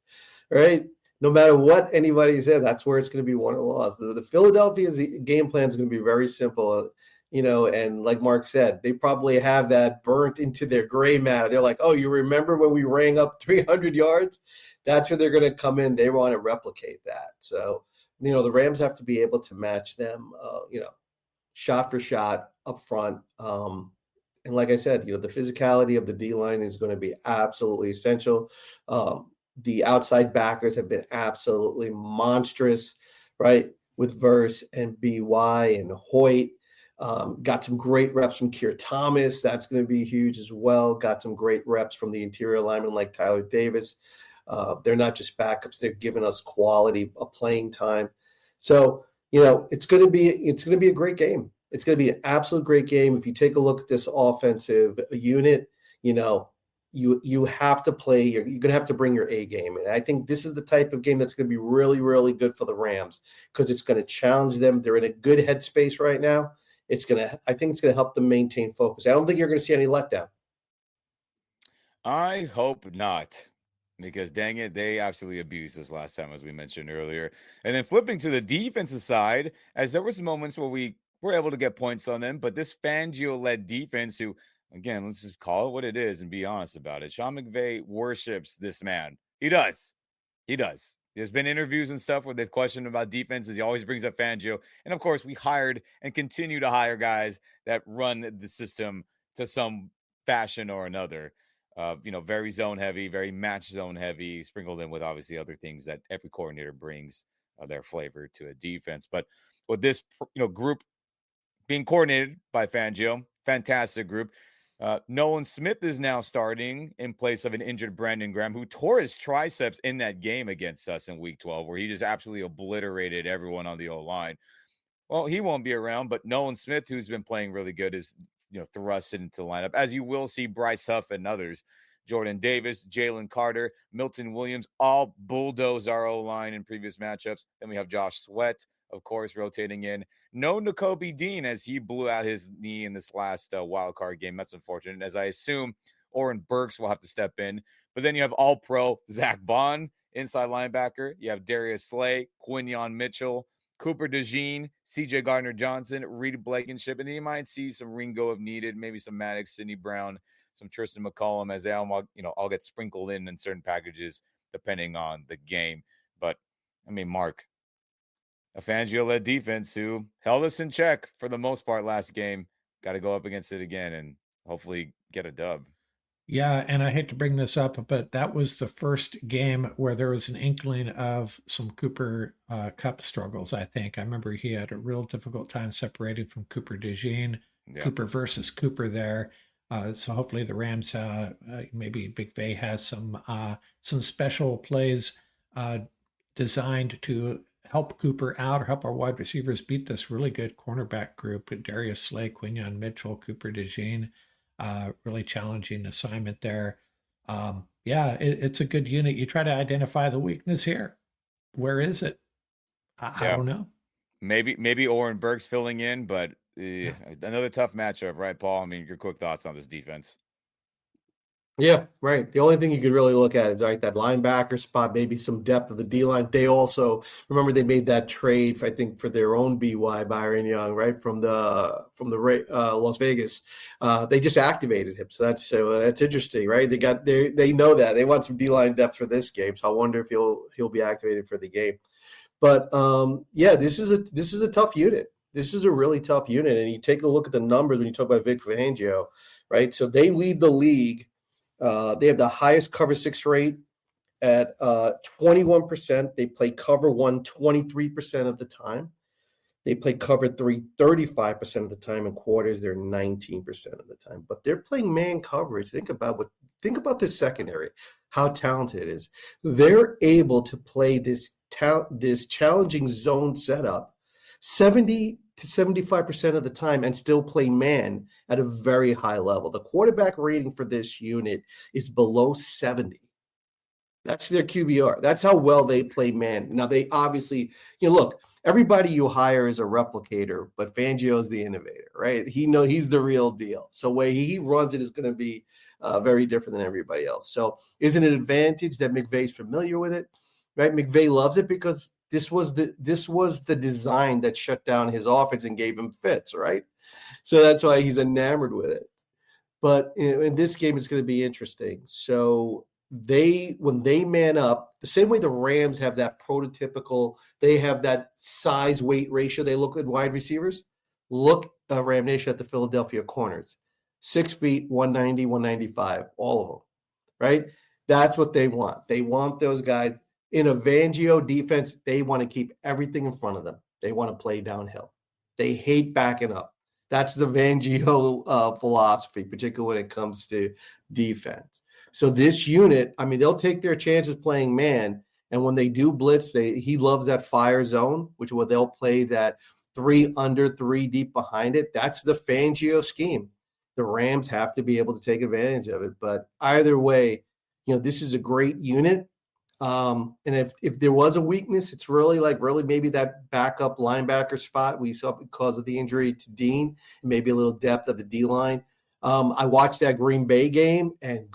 right? No matter what anybody said, that's where it's going to be won or lost. The Philadelphia's game plan is going to be very simple. And like Mark said, they probably have that burnt into their gray matter. They're like, oh, you remember when we rang up 300 yards? That's where they're going to come in. They want to replicate that. So, the Rams have to be able to match them, shot for shot up front. And like I said, the physicality of the D-line is going to be absolutely essential. The outside backers have been absolutely monstrous, right? With Verse and BY and Hoyt. Got some great reps from Keir Thomas. That's going to be huge as well. Got some great reps from the interior linemen like Tyler Davis. They're not just backups; they're giving us quality of playing time. So it's going to be a great game. It's going to be an absolute great game. If you take a look at this offensive unit, you have to play. You're going to have to bring your A game, and I think this is the type of game that's going to be really, really good for the Rams because it's going to challenge them. They're in a good headspace right now. I think it's going to help them maintain focus. I don't think you're going to see any letdown. I hope not, because dang it, they absolutely abused us last time, as we mentioned earlier. And then flipping to the defensive side, as there were some moments where we were able to get points on them, but this Fangio-led defense, who, again, let's just call it what it is and be honest about it. Sean McVay worships this man. He does. He does. There's been interviews and stuff where they've questioned about defenses. He always brings up Fangio. And of course, we hired and continue to hire guys that run the system to some fashion or another. Very zone heavy, very match zone heavy, sprinkled in with obviously other things that every coordinator brings their flavor to a defense. But with this, group being coordinated by Fangio, fantastic group. Nolan Smith is now starting in place of an injured Brandon Graham, who tore his triceps in that game against us in Week 12, where he just absolutely obliterated everyone on the O-line. Well, he won't be around, but Nolan Smith, who's been playing really good, is thrusted into the lineup, as you will see Bryce Huff and others. Jordan Davis, Jalen Carter, Milton Williams, all bulldoze our O-line in previous matchups. Then we have Josh Sweat, of course, rotating in. No Nakobe Dean, as he blew out his knee in this last wild card game. That's unfortunate, as I assume Oren Burks will have to step in. But then you have all-pro Zach Bond, inside linebacker. You have Darius Slay, Quinyon Mitchell, Cooper DeJean, CJ Gardner-Johnson, Reed Blankenship, and then you might see some Ringo if needed, maybe some Maddox, Sidney Brown, some Tristan McCollum, as they all get sprinkled in certain packages depending on the game. But, I mean, Mark, a Fangio-led defense who held us in check for the most part last game, got to go up against it again and hopefully get a dub. Yeah, and I hate to bring this up, but that was the first game where there was an inkling of some Cooper Cup struggles, I think. I remember he had a real difficult time separating from Cooper DeJean, Yeah. Cooper versus Cooper there. So hopefully the Rams, maybe Big Vay has some special plays designed to help Cooper out or help our wide receivers beat this really good cornerback group with Darius Slay, Quinyon Mitchell, Cooper DeJean. Really challenging assignment there. It's a good unit. You try to identify the weakness here. Where is it? I don't know. Maybe Oren Burks filling in, but another tough matchup, right, Paul? I mean, your quick thoughts on this defense. Yeah, right. The only thing you could really look at is right that linebacker spot, maybe some depth of the D line. They also remember they made that trade for their own BY Byron Young, right from the Las Vegas. They just activated him, so that's interesting, right? They know that they want some D line depth for this game, so I wonder if he'll be activated for the game. But this is a tough unit. This is a really tough unit, and you take a look at the numbers when you talk about Vic Fangio, right? So they lead the league. They have the highest cover 6 rate at 21%. They play cover 1 23% of the time. They play cover 3 35% of the time. In quarters, they're 19% of the time. But they're playing man coverage. Think about what think about this secondary, how talented it is. They're able to play this challenging zone setup 70 to 75% of the time and still play man at a very high level. The quarterback rating for this unit is below 70. That's their QBR. That's how well they play man. Now, they obviously, look, everybody you hire is a replicator, but Fangio is the innovator, right? He's the real deal. So way he runs it is going to be very different than everybody else. So isn't it an advantage that McVay's familiar with it, right? McVay loves it because this was the design that shut down his offense and gave him fits, right? So that's why he's enamored with it. But in this game, it's going to be interesting. So when they man up, the same way the Rams have that prototypical, they have that size weight ratio. They look at wide receivers. Look, Ram Nation, at the Philadelphia corners, 6 feet, 190, 195, all of them, right? That's what they want. They want those guys in a Fangio defense. They want to keep everything in front of them. They want to play downhill. They hate backing up. That's the Fangio philosophy, particularly when it comes to defense. So this unit, I mean, they'll take their chances playing man. And when they do blitz, he loves that fire zone, which where they'll play that 3 under, 3 deep behind it. That's the Fangio scheme. The Rams have to be able to take advantage of it. But either way, this is a great unit. And if there was a weakness, it's really maybe that backup linebacker spot we saw because of the injury to Dean, and maybe a little depth of the D line. I watched that Green Bay game, and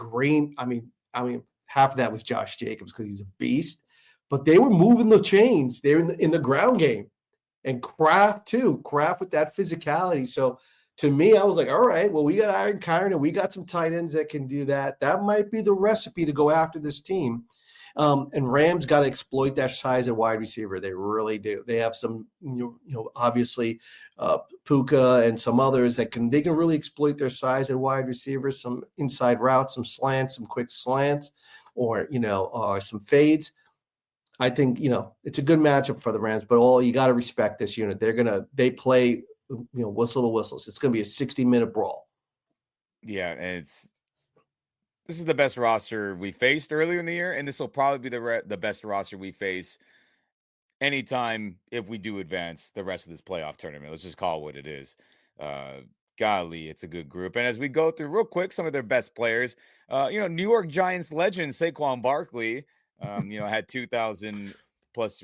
I mean, half of that was Josh Jacobs because he's a beast, but they were moving the chains. They're in the ground game, and Kraft with that physicality. So to me, I was like, all right, well, we got Aaron Kyron and we got some tight ends that can do that. That might be the recipe to go after this team. And Rams got to exploit that size at wide receiver. They really do. They have some, obviously Puka and some others they can really exploit their size at wide receivers, some inside routes, some slants, some quick slants, or some fades. I think, it's a good matchup for the Rams, but you got to respect this unit. They play, whistle to whistles. It's going to be a 60-minute brawl. Yeah. And this is the best roster we faced earlier in the year, and this will probably be the best roster we face anytime if we do advance the rest of this playoff tournament. Let's just call it what it is. Golly, it's a good group. And as we go through real quick, some of their best players, New York Giants legend Saquon Barkley, had 2,000 plus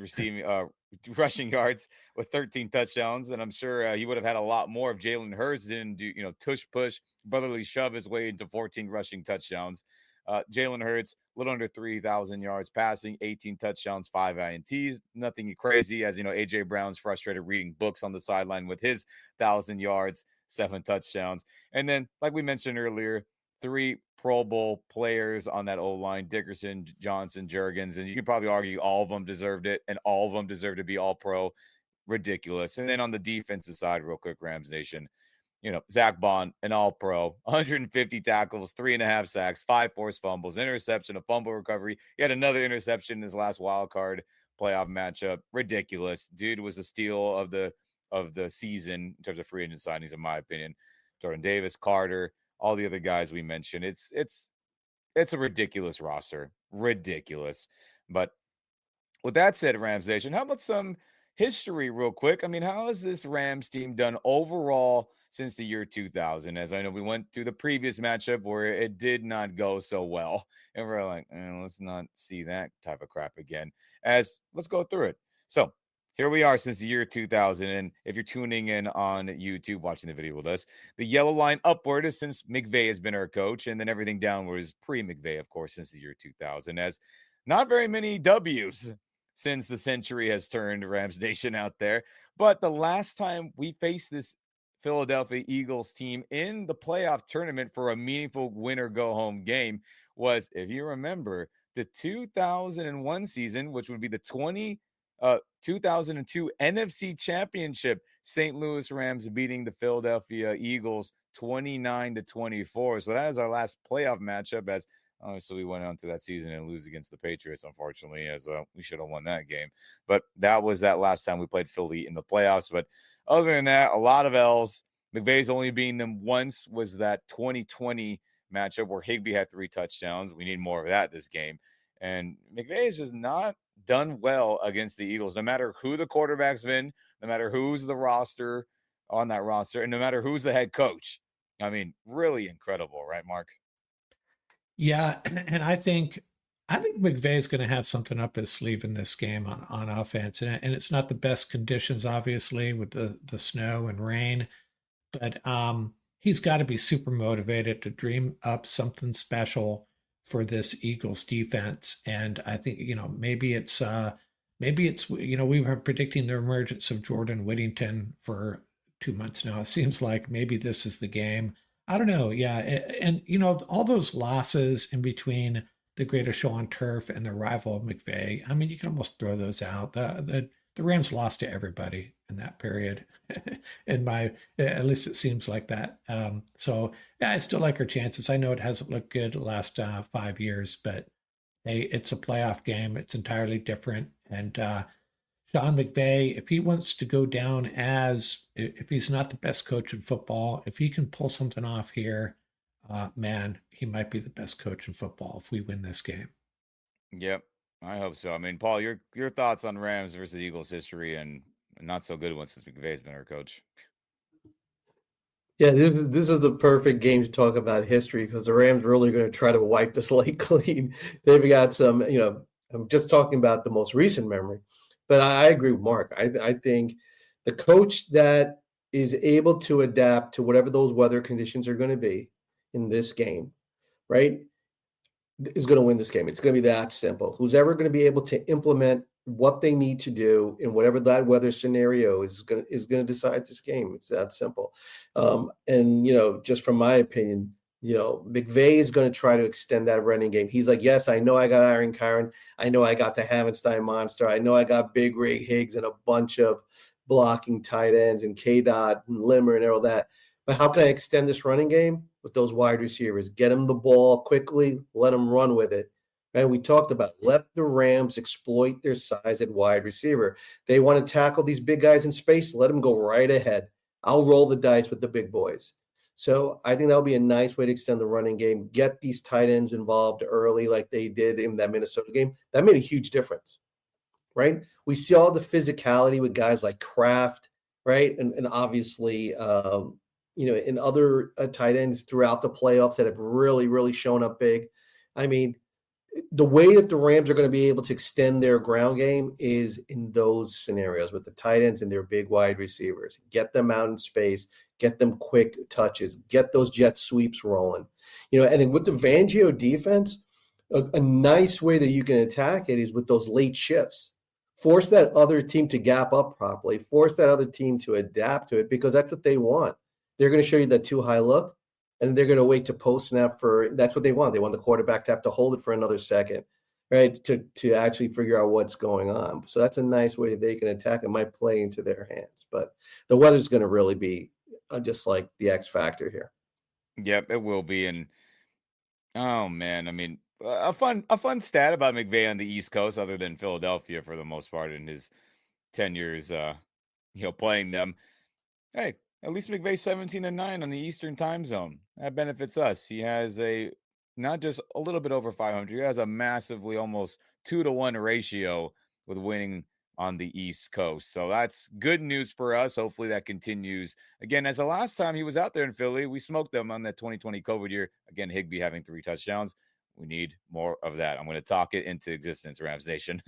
rushing yards with 13 touchdowns. And I'm sure he would have had a lot more if Jalen Hurts didn't do, tush push, brotherly shove his way into 14 rushing touchdowns. Jalen Hurts, a little under 3,000 yards passing, 18 touchdowns, 5 INTs. Nothing crazy, as AJ Brown's frustrated reading books on the sideline with his 1,000 yards, 7 touchdowns. And then, like we mentioned earlier, 3 Pro Bowl players on that O-line, Dickerson, Johnson, Juergens, and you could probably argue all of them deserved it, and all of them deserve to be all-pro. Ridiculous. And then on the defensive side, real quick, Rams Nation, Zach Bond, an all-pro, 150 tackles, 3.5 sacks, 5 forced fumbles, interception, a fumble recovery. He had another interception in his last wild card playoff matchup. Ridiculous. Dude was a steal of the season in terms of free agent signings, in my opinion. Jordan Davis, Carter, all the other guys we mentioned. It's a ridiculous roster. Ridiculous. But with that said, Rams Nation, how about some history real quick? I mean, how has this Rams team done overall since the year 2000? As I know, we went through the previous matchup where it did not go so well. And we're like, let's not see that type of crap again. Let's go through it. So here we are since the year 2000. And if you're tuning in on YouTube, watching the video with us, the yellow line upward is since McVay has been our coach. And then everything downward is pre-McVay, of course, since the year 2000. As not very many W's since the century has turned, Rams Nation out there. But the last time we faced this Philadelphia Eagles team in the playoff tournament for a meaningful win-or-go-home game was, if you remember, the 2001 season, which would be the 2002 NFC Championship. St. Louis Rams beating the Philadelphia Eagles 29-24. So that is our last playoff matchup, as obviously we went on to that season and lose against the Patriots, unfortunately, as we should have won that game. But that was that last time we played Philly in the playoffs. But other than that, a lot of L's. McVay's only beating them once, was that 2020 matchup where Higbee had 3 touchdowns. We need more of that this game. And McVay has just not done well against the Eagles, no matter who the quarterback's been, no matter who's the roster on that roster, and no matter who's the head coach. I mean, really incredible, right, Mark? Yeah, and I think McVay's going to have something up his sleeve in this game on offense, and it's not the best conditions, obviously, with the snow and rain, but he's got to be super motivated to dream up something special for this Eagles defense. And I think maybe it's we were predicting the emergence of Jordan Whittington for 2 months now. It seems like maybe this is the game. I don't know. Yeah, and all those losses in between the Greatest Show on Turf and the rival of McVay. I mean, you can almost throw those out. The Rams lost to everybody in that period. In my At least it seems like that. So yeah, I still like our chances. I know it hasn't looked good the last 5 years, but hey, it's a playoff game. It's entirely different. And Sean McVay, if he wants to go down if he's not the best coach in football, if he can pull something off here, man, he might be the best coach in football if we win this game. Yep, I hope so. I mean, Paul, your thoughts on Rams versus Eagles history and not so good one since McVay's been our coach. Yeah, this is the perfect game to talk about history because the Rams are really going to try to wipe the slate clean. They've got some, I'm just talking about the most recent memory, but I agree with Mark. I think the coach that is able to adapt to whatever those weather conditions are going to be in this game, right, is going to win this game. It's going to be that simple. Who's ever going to be able to implement what they need to do in whatever that weather scenario is going to decide this game. It's that simple. And just from my opinion, McVay is going to try to extend that running game. He's like, yes, I know I got Aaron Karen. I know I got the Havenstein monster. I know I got Big Ray Higgs and a bunch of blocking tight ends and K-Dot and Limmer and all that. But how can I extend this running game? With those wide receivers, get them the ball quickly, let them run with it. And we talked about let the Rams exploit their size at wide receiver. They want to tackle these big guys in space, let them go right ahead. I'll roll the dice with the big boys. So I think that'll be a nice way to extend the running game. Get these tight ends involved early like they did in that Minnesota game. That made a huge difference, right? We see all the physicality with guys like Kraft, right? And obviously, in other tight ends throughout the playoffs that have really, really shown up big. I mean, the way that the Rams are going to be able to extend their ground game is in those scenarios with the tight ends and their big wide receivers. Get them out in space, get them quick touches, get those jet sweeps rolling. And with the Fangio defense, a nice way that you can attack it is with those late shifts. Force that other team to gap up properly. Force that other team to adapt to it because that's what they want. They're going to show you that too high look, and they're going to wait to post snap that's what they want. They want the quarterback to have to hold it for another second, right, to actually figure out what's going on. So that's a nice way they can attack. It might play into their hands, but the weather's going to really be just like the X factor here. Yep, it will be. And oh man, I mean, a fun stat about McVay on the East Coast, other than Philadelphia for the most part in his 10 years, playing them. Hey, at least McVay's 17-9 on the Eastern time zone. That benefits us. He has not just a little bit over 500, he has a massively almost 2-to-1 ratio with winning on the East Coast. So that's good news for us. Hopefully that continues. Again, as the last time he was out there in Philly, we smoked them on that 2020 COVID year. Again, Higbee having 3 touchdowns. We need more of that. I'm going to talk it into existence, Rams Nation.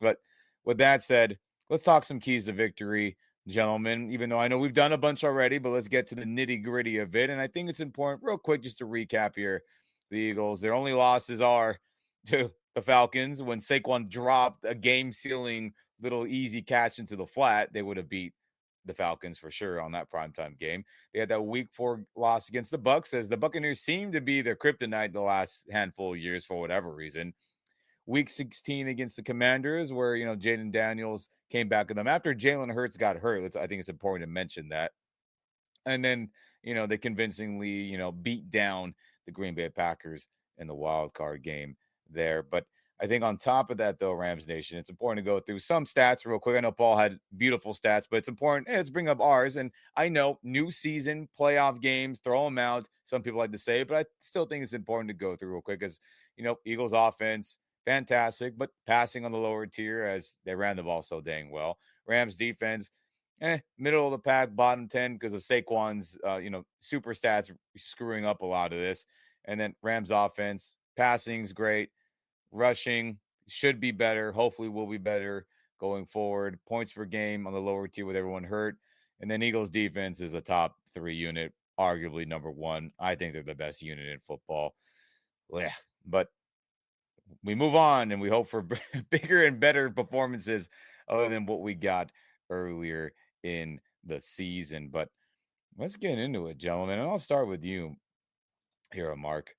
But with that said, let's talk some keys to victory, gentlemen, even though I know we've done a bunch already, but let's get to the nitty gritty of it. And I think it's important, real quick, just to recap here. The Eagles, their only losses are to the Falcons. When Saquon dropped a game-sealing little easy catch into the flat, they would have beat the Falcons for sure on that primetime game. They had that week 4 loss against the Bucs, as the Buccaneers seem to be their kryptonite the last handful of years for whatever reason. Week 16 against the Commanders, where, Jaden Daniels came back with them after Jalen Hurts got hurt. I think it's important to mention that. And then, they convincingly, beat down the Green Bay Packers in the wild card game there. But I think on top of that, though, Rams Nation, it's important to go through some stats real quick. I know Paul had beautiful stats, but it's important. Let's bring up ours. And I know new season, playoff games, throw them out. Some people like to say it, but I still think it's important to go through real quick because, Eagles offense, fantastic, but passing on the lower tier as they ran the ball so dang well. Rams defense, middle of the pack, bottom 10 because of Saquon's, super stats screwing up a lot of this. And then Rams offense, passing's great. Rushing should be better. Hopefully will be better going forward. Points per game on the lower tier with everyone hurt. And then Eagles defense is a top 3 unit, arguably number 1. I think they're the best unit in football. Yeah, but we move on and we hope for bigger and better performances other than what we got earlier in the season. But let's get into it, gentlemen. And I'll start with you here, Mark.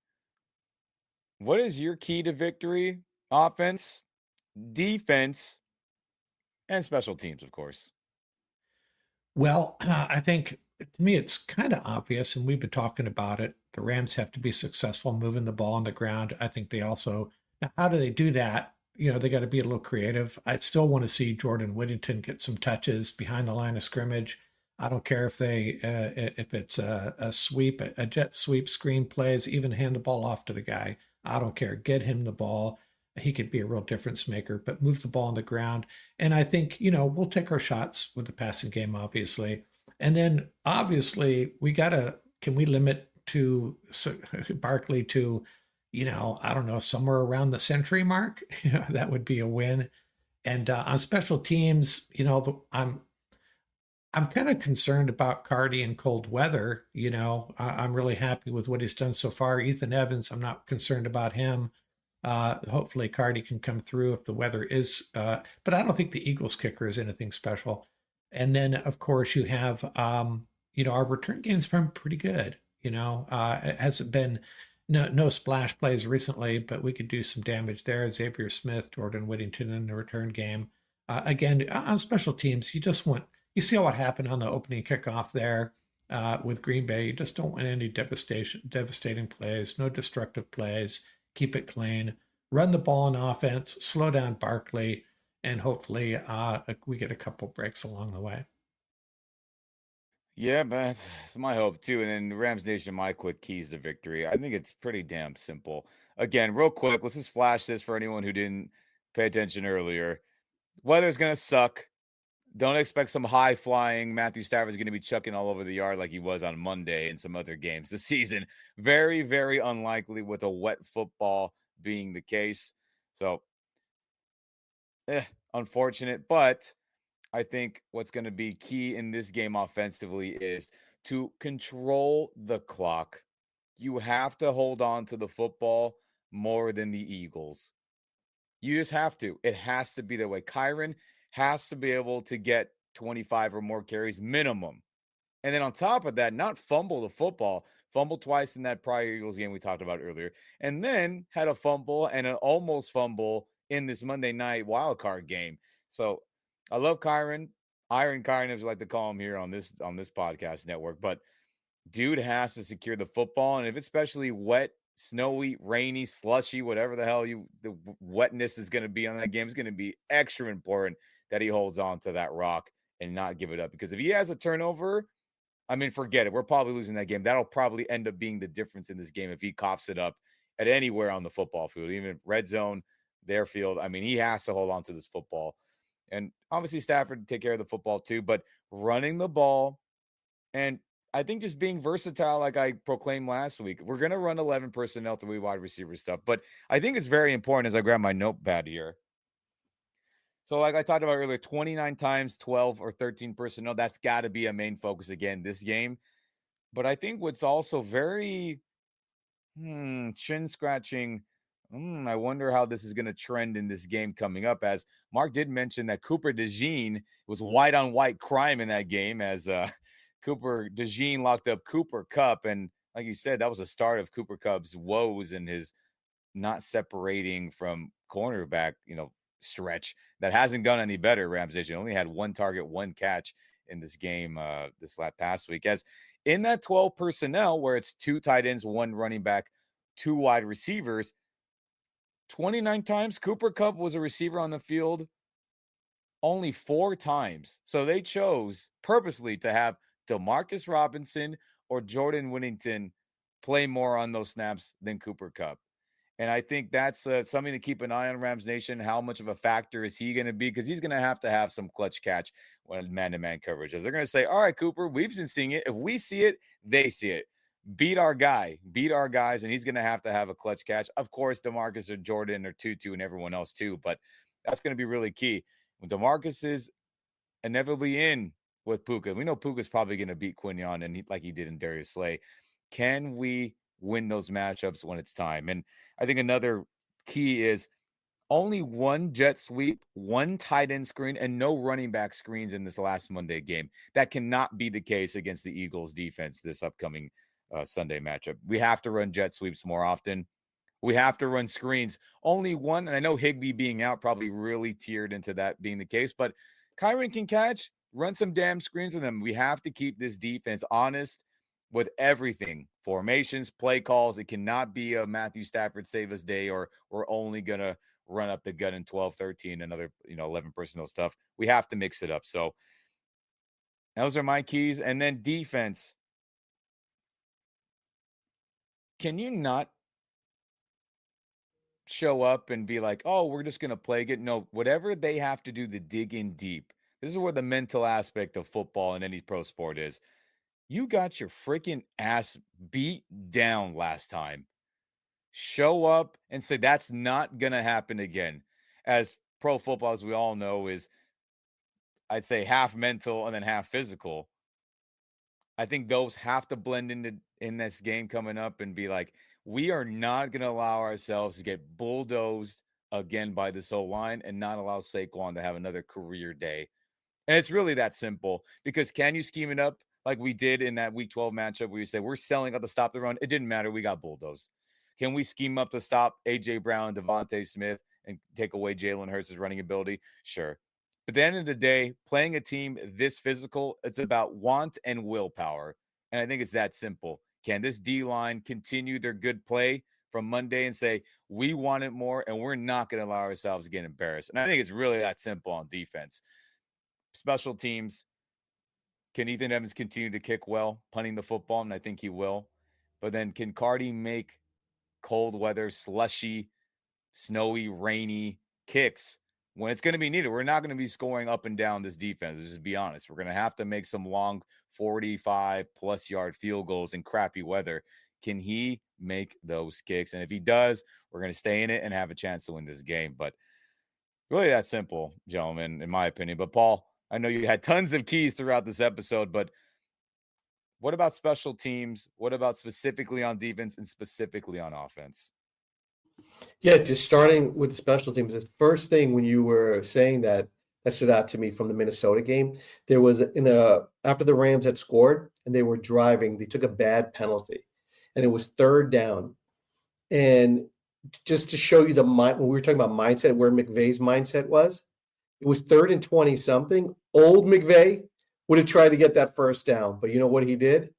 What is your key to victory? Offense, defense, and special teams, of course. Well, I think to me it's kind of obvious, and we've been talking about it. The Rams have to be successful moving the ball on the ground. I think they also, now, how do they do that? They got to be a little creative. I still want to see Jordan Whittington get some touches behind the line of scrimmage. I don't care if it's a sweep, a jet sweep, screen plays, even hand the ball off to the guy. I don't care. Get him the ball. He could be a real difference maker, but move the ball on the ground. And I think, we'll take our shots with the passing game, obviously. And then obviously can we limit to Barkley to, I don't know, somewhere around the century mark? That would be a win. And on special teams, I'm kind of concerned about Cardi in cold weather. I'm really happy with what he's done so far. Ethan Evans, I'm not concerned about him. Hopefully Cardi can come through if the weather is, but I don't think the Eagles kicker is anything special. And then of course you have, our return game's been pretty good. It hasn't been no splash plays recently, but we could do some damage there. Xavier Smith, Jordan Whittington in the return game. Again, on special teams, you see what happened on the opening kickoff there with Green Bay. You just don't want any devastating plays, no destructive plays. Keep it clean, run the ball on offense, slow down Barkley, and hopefully we get a couple breaks along the way. Yeah, but that's my hope too. And then Rams Nation, my quick keys to victory. I think it's pretty damn simple. Again, real quick, let's just flash this for anyone who didn't pay attention earlier. Weather's going to suck. Don't expect some high flying Matthew Stafford's going to be chucking all over the yard like he was on Monday in some other games this season. Very, very unlikely with a wet football being the case. So, unfortunate. But I think what's going to be key in this game offensively is to control the clock. You have to hold on to the football more than the Eagles. You just have to. It has to be that way. Kyron has to be able to get 25 or more carries minimum. And then on top of that, not fumble the football. Fumbled twice in that prior Eagles game we talked about earlier. And then had a fumble and an almost fumble in this Monday night wildcard game. So I love Kyron. Iron Kyron, as we like to call him here on this podcast network. But dude has to secure the football. And if it's especially wet, snowy, rainy, slushy, whatever the hell the wetness is going to be on that game, is going to be extra important that he holds on to that rock and not give it up. Because if he has a turnover, I mean, forget it. We're probably losing that game. That'll probably end up being the difference in this game if he coughs it up at anywhere on the football field, even red zone, their field. I mean, he has to hold on to this football. And obviously Stafford take care of the football too, but running the ball and I think just being versatile, like I proclaimed last week. We're going to run 11 personnel, 3 wide receiver stuff, but I think it's very important as I grab my notepad here. So like I talked about earlier, 29 times 12 or 13 personnel, that's got to be a main focus again this game. But I think what's also very chin scratching, I wonder how this is going to trend in this game coming up, as Mark did mention that Cooper DeJean was white on white crime in that game as Cooper DeJean locked up Cooper Kupp. And like you said, that was the start of Cooper Kupp's woes and his not separating from cornerback, stretch that hasn't gone any better. Rams Nation only had 1 target, 1 catch in this game this past week. As in that 12 personnel where it's 2 tight ends, 1 running back, 2 wide receivers, 29 times. Cooper Kupp was a receiver on the field only 4 times. So they chose purposely to have Demarcus Robinson or Jordan Whittington play more on those snaps than Cooper Kupp. And I think that's something to keep an eye on, Rams Nation. How much of a factor is he going to be? Because he's going to have some clutch catch when man-to-man coverage is. They're going to say, all right, Cooper, we've been seeing it. If we see it, they see it. Beat our guys, and he's going to have a clutch catch. Of course, DeMarcus or Jordan or Tutu and everyone else too, but that's going to be really key. When DeMarcus is inevitably in with Puka, we know Puka's probably going to beat Quinion and like he did in Darius Slay. Can we win those matchups when it's time? And I think another key is only one jet sweep, one tight end screen, and no running back screens in this last Monday game. That cannot be the case against the Eagles defense this upcoming Sunday matchup. We have to run jet sweeps more often. We have to run screens. Only one, and I know Higbee being out probably really tiered into that being the case, but Kyron can catch, run some damn screens with them. We have to keep this defense honest with everything. Formations, play calls. It cannot be a Matthew Stafford save us day, or we're only going to run up the gut in 12, 13, and other 11 personnel stuff. We have to mix it up. So those are my keys. And then defense. Can you not show up and be like, oh, we're just going to play it? No, whatever they have to do to dig in deep. This is where the mental aspect of football and any pro sport is. You got your freaking ass beat down last time. Show up and say that's not going to happen again. As pro football, as we all know, is I'd say half mental and then half physical. I think those have to blend in this game coming up and be like, we are not going to allow ourselves to get bulldozed again by this whole line and not allow Saquon to have another career day. And it's really that simple, because can you scheme it up like we did in that week 12 matchup where you say we're selling out to stop the run? It didn't matter. We got bulldozed. Can we scheme up to stop A.J. Brown, Devontae Smith, and take away Jalen Hurts' running ability? Sure. But at the end of the day, playing a team this physical, it's about want and willpower. And I think it's that simple. Can this D-line continue their good play from Monday and say, we want it more and we're not going to allow ourselves to get embarrassed? And I think it's really that simple on defense. Special teams, can Ethan Evans continue to kick well, punting the football? And I think he will. But then can Cardi make cold weather, slushy, snowy, rainy kicks when it's going to be needed? We're not going to be scoring up and down this defense. Let's just be honest. We're going to have to make some long 45-plus yard field goals in crappy weather. Can he make those kicks? And if he does, we're going to stay in it and have a chance to win this game. But really that simple, gentlemen, in my opinion. But Paul, I know you had tons of keys throughout this episode, but what about special teams? What about specifically on defense and specifically on offense? Yeah, just starting with the special teams. The first thing when you were saying that stood out to me from the Minnesota game. There was after the Rams had scored and they were driving, they took a bad penalty, and it was third down. And just to show you when we were talking about mindset, where McVay's mindset was, it was 3rd and 20 something. Old McVay would have tried to get that first down, but you know what he did?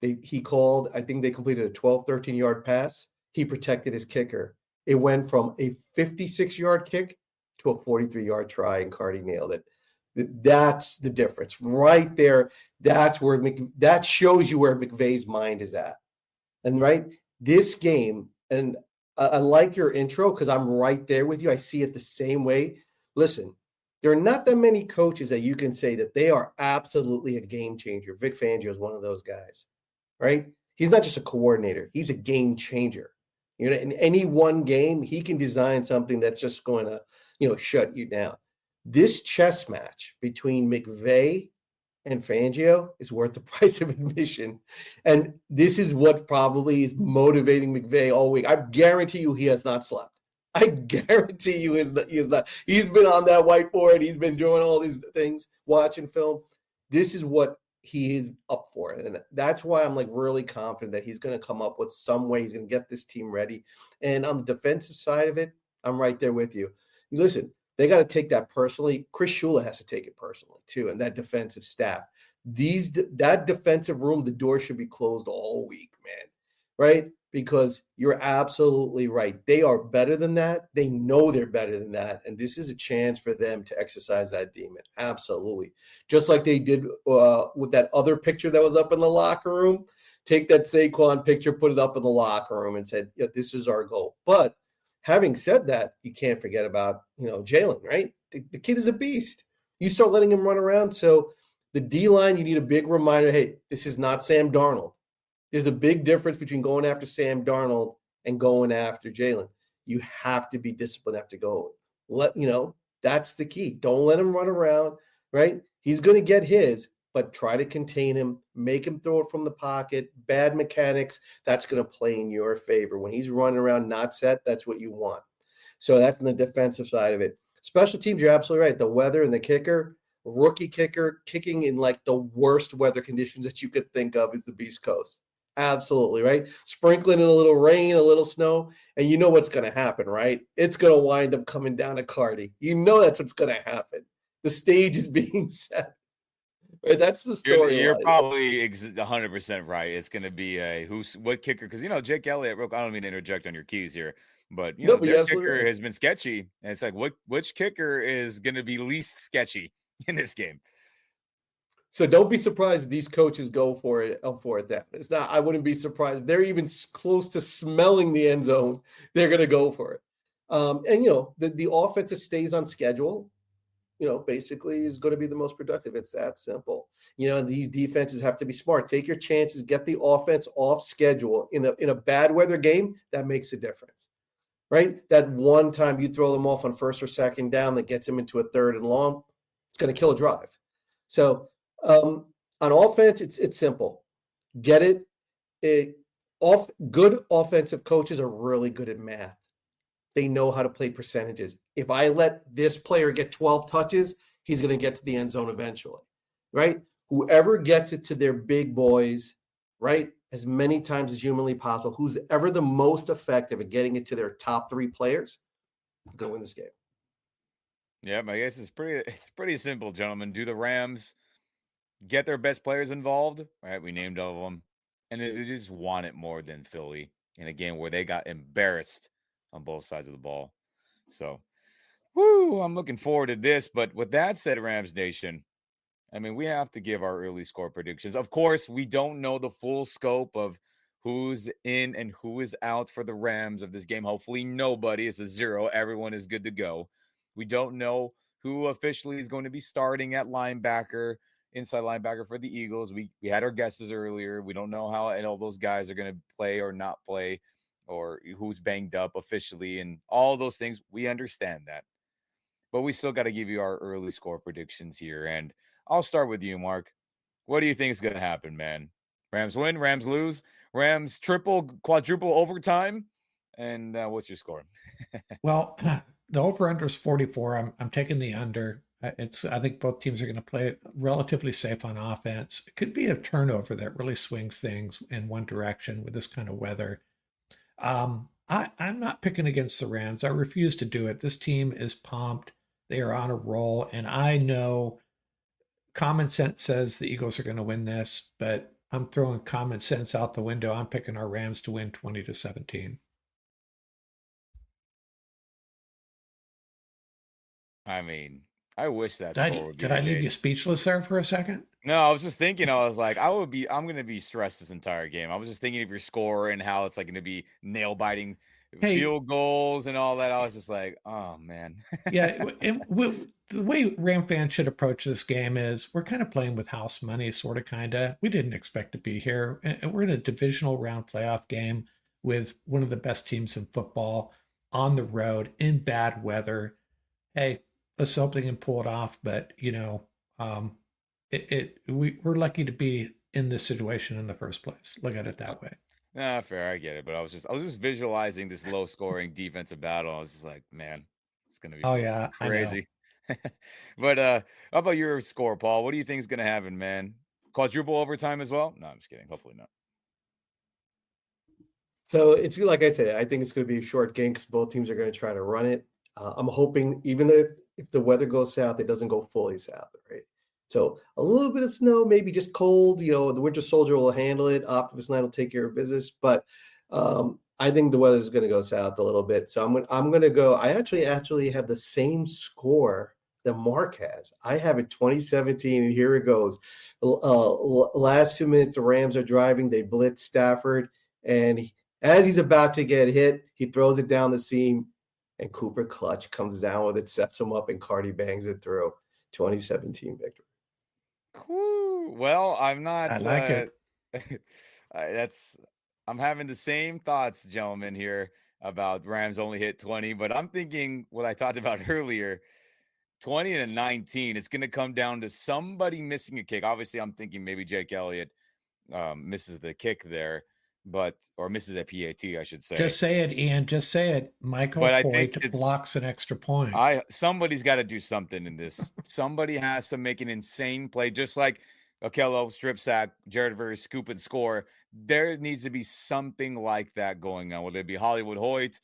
He called, I think they completed a 12, 13-yard pass. He protected his kicker. It went from a 56-yard kick to a 43-yard try, and Cardi nailed it. That's the difference right there. That's where that shows you where McVay's mind is at. And right, this game, and I like your intro because I'm right there with you. I see it the same way. Listen, there are not that many coaches that you can say that they are absolutely a game changer. Vic Fangio is one of those guys, right? He's not just a coordinator. He's a game changer. You know, in any one game, he can design something that's just going to, shut you down. This chess match between McVay and Fangio is worth the price of admission. And this is what probably is motivating McVay all week. I guarantee you he has not slept. I guarantee you he is not. He's been on that whiteboard. He's been doing all these things, watching film. This is what he is up for. And that's why I'm really confident that he's going to come up with some way. He's going to get this team ready. And on the defensive side of it, I'm right there with you. Listen, they got to take that personally. Chris Shula has to take it personally too, and that defensive staff. That defensive room, the door should be closed all week, man. Right? because you're absolutely right. They are better than that. They know they're better than that. And this is a chance for them to exercise that demon. Absolutely. Just like they did with that other picture that was up in the locker room. Take that Saquon picture, put it up in the locker room and said, yeah, this is our goal. But having said that, you can't forget about, Jalen, right? The kid is a beast. You start letting him run around. So the D-line, you need a big reminder, hey, this is not Sam Darnold. There's a big difference between going after Sam Darnold and going after Jalen. You have to be disciplined after going. That's the key. Don't let him run around, right? He's going to get his, but try to contain him, make him throw it from the pocket. Bad mechanics, that's going to play in your favor. When he's running around not set, that's what you want. So that's on the defensive side of it. Special teams, you're absolutely right. The weather and the kicker, rookie kicker, kicking in like the worst weather conditions that you could think of is the Beast Coast. Absolutely, right? Sprinkling in a little rain, a little snow, and you know what's going to happen, right? It's going to wind up coming down to Cardi. You know that's what's going to happen. The stage is being set. Right? That's the story. You're probably 100% right. It's going to be what kicker? Because Jake Elliott. I don't mean to interject on your keys here, but their kicker has been sketchy, and it's like which kicker is going to be least sketchy in this game? So don't be surprised if these coaches go for it. That it's not. I wouldn't be surprised if they're even close to smelling the end zone. They're going to go for it. And the offense stays on schedule. Basically is going to be the most productive. It's that simple. These defenses have to be smart. Take your chances. Get the offense off schedule in a bad weather game. That makes a difference, right? That one time you throw them off on first or second down that gets them into a third and long, it's going to kill a drive. So. On offense, it's simple. Get it. Good offensive coaches are really good at math. They know how to play percentages. If I let this player get 12 touches, he's going to get to the end zone eventually, right? Whoever gets it to their big boys, right, as many times as humanly possible, who's ever the most effective at getting it to their top 3 players, is going to win this game. Yeah, I guess it's pretty simple, gentlemen. Do the Rams get their best players involved, right? We named all of them. And they just want it more than Philly in a game where they got embarrassed on both sides of the ball. So, I'm looking forward to this. But with that said, Rams Nation, we have to give our early score predictions. Of course, we don't know the full scope of who's in and who is out for the Rams of this game. Hopefully, nobody. It's a 0. Everyone is good to go. We don't know who officially is going to be starting at linebacker. Inside linebacker for the Eagles. We had our guesses earlier. We don't know how all those guys are going to play or not play or who's banged up officially and all those things. We understand that. But we still got to give you our early score predictions here. And I'll start with you, Mark. What do you think is going to happen, man? Rams win, Rams lose, Rams triple, quadruple overtime? And what's your score? Well, the over-under is 44. I'm taking the under. I think both teams are going to play it relatively safe on offense. It could be a turnover that really swings things in one direction with this kind of weather. I'm not picking against the Rams. I refuse to do it. This team is pumped. They are on a roll, and I know common sense says the Eagles are going to win this, but I'm throwing common sense out the window. I'm picking our Rams to win 20-17. I wish that score would be. Did I leave you speechless there for a second? No, I was just thinking, I was like, I'm going to be stressed this entire game. I was just thinking of your score and how it's like going to be nail biting field goals and all that. I was just like, oh man. Yeah. The way Ram fans should approach this game is we're kind of playing with house money, sort of, kind of. We didn't expect to be here. And we're in a divisional round playoff game with one of the best teams in football on the road in bad weather. Hey, let's hope they can pull it off. But, we're lucky to be in this situation in the first place. Look at it that way. Nah, fair, I get it. But I was just visualizing this low scoring defensive battle. I was just like, man, it's gonna be crazy. But how about your score, Paul? What do you think is gonna happen, man? Quadruple overtime as well? No, I'm just kidding. Hopefully not. So it's like I said, I think it's going to be a short game because both teams are going to try to run it. I'm hoping even if the weather goes south, it doesn't go fully south, right? So a little bit of snow, maybe just cold. The Winter Soldier will handle it. Optimus Line will take care of business. But I think the weather's going to go south a little bit, so I'm going to go. I actually have the same score that Mark has. I have it 2017, and here it goes. Last 2 minutes, the Rams are driving. They blitz Stafford, and as he's about to get hit, he throws it down the seam, and Cooper Clutch comes down with it, sets him up, and Cardi bangs it through. 2017 victory. Whew. Well, I'm I not. like it. That's. I'm having the same thoughts, gentlemen, here about Rams only hit 20, but I'm thinking what I talked about earlier. 20-19. It's going to come down to somebody missing a kick. Obviously, I'm thinking maybe Jake Elliott misses the kick there, or misses a PAT, I should say. Just say it, Ian. Just say it. Michael But I think Hoyt blocks an extra point. somebody's got to do something in this. Somebody has to make an insane play, just like Okello strip sack, Jared Verse scoop and score. There needs to be something like that going on, whether it be Hollywood Hoyt,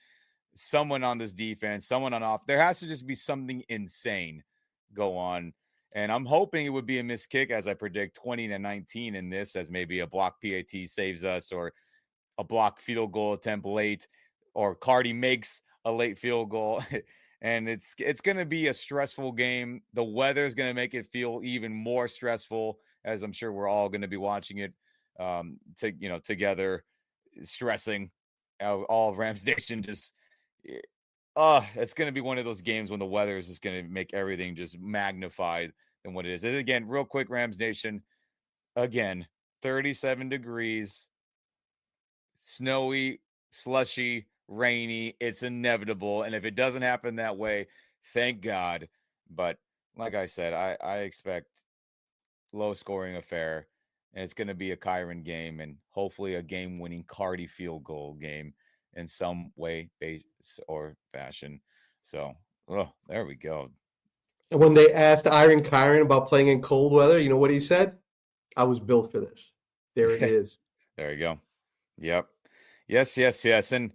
someone on this defense, someone on off. There has to just be something insane go on. And I'm hoping it would be a missed kick, as I predict 20-19 in this, as maybe a block PAT saves us, or a block field goal attempt late, or Cardi makes a late field goal. And it's going to be a stressful game. The weather is going to make it feel even more stressful, as I'm sure we're all going to be watching it together, stressing. All of Rams Nation just it's going to be one of those games when the weather is just going to make everything just magnified than what it is. And again, real quick, Rams Nation, again, 37 degrees, snowy, slushy, rainy. It's inevitable. And if it doesn't happen that way, thank God. But like I said, I expect low scoring affair, and it's going to be a Kyron game, and hopefully a game winning Cardi field goal game in some way, base or fashion. So, there we go. And when they asked Iron Kyron about playing in cold weather, you know what he said? I was built for this. There it is. There you go. Yep. Yes. And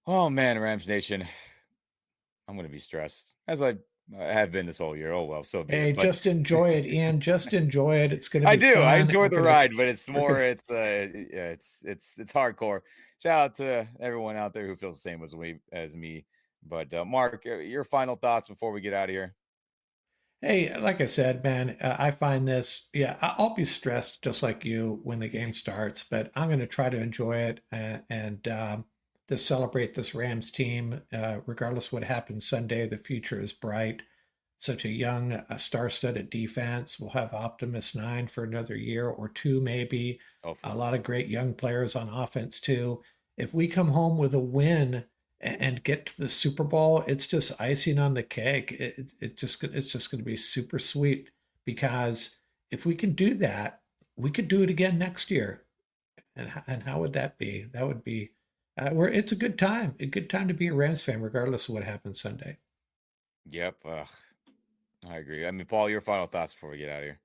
oh man, Rams Nation, I'm going to be stressed, as I have been this whole year. Oh well, so be Hey, it. But just enjoy it, Ian. Just enjoy it. It's going to be I do. fun. I enjoy the ride, but it's we're more. gonna- It's hardcore. Shout out to everyone out there who feels the same as me. But Mark, your final thoughts before we get out of here. Hey, like I said, man, I find this, yeah, I'll be stressed just like you when the game starts, but I'm going to try to enjoy it and to celebrate this Rams team. Regardless what happens Sunday, the future is bright. Such a young, star-studded defense. We'll have Optimus 9 for another year or two, maybe. A Hopefully. lot of great young players on offense, too. If we come home with a win and get to the Super Bowl, it's just icing on the cake. It's just going to be super sweet because if we can do that, we could do it again next year. And how would that be? That would be where it's a good time to be a Rams fan, regardless of what happens Sunday. Yep. I agree. I mean, Paul, your final thoughts before we get out of here.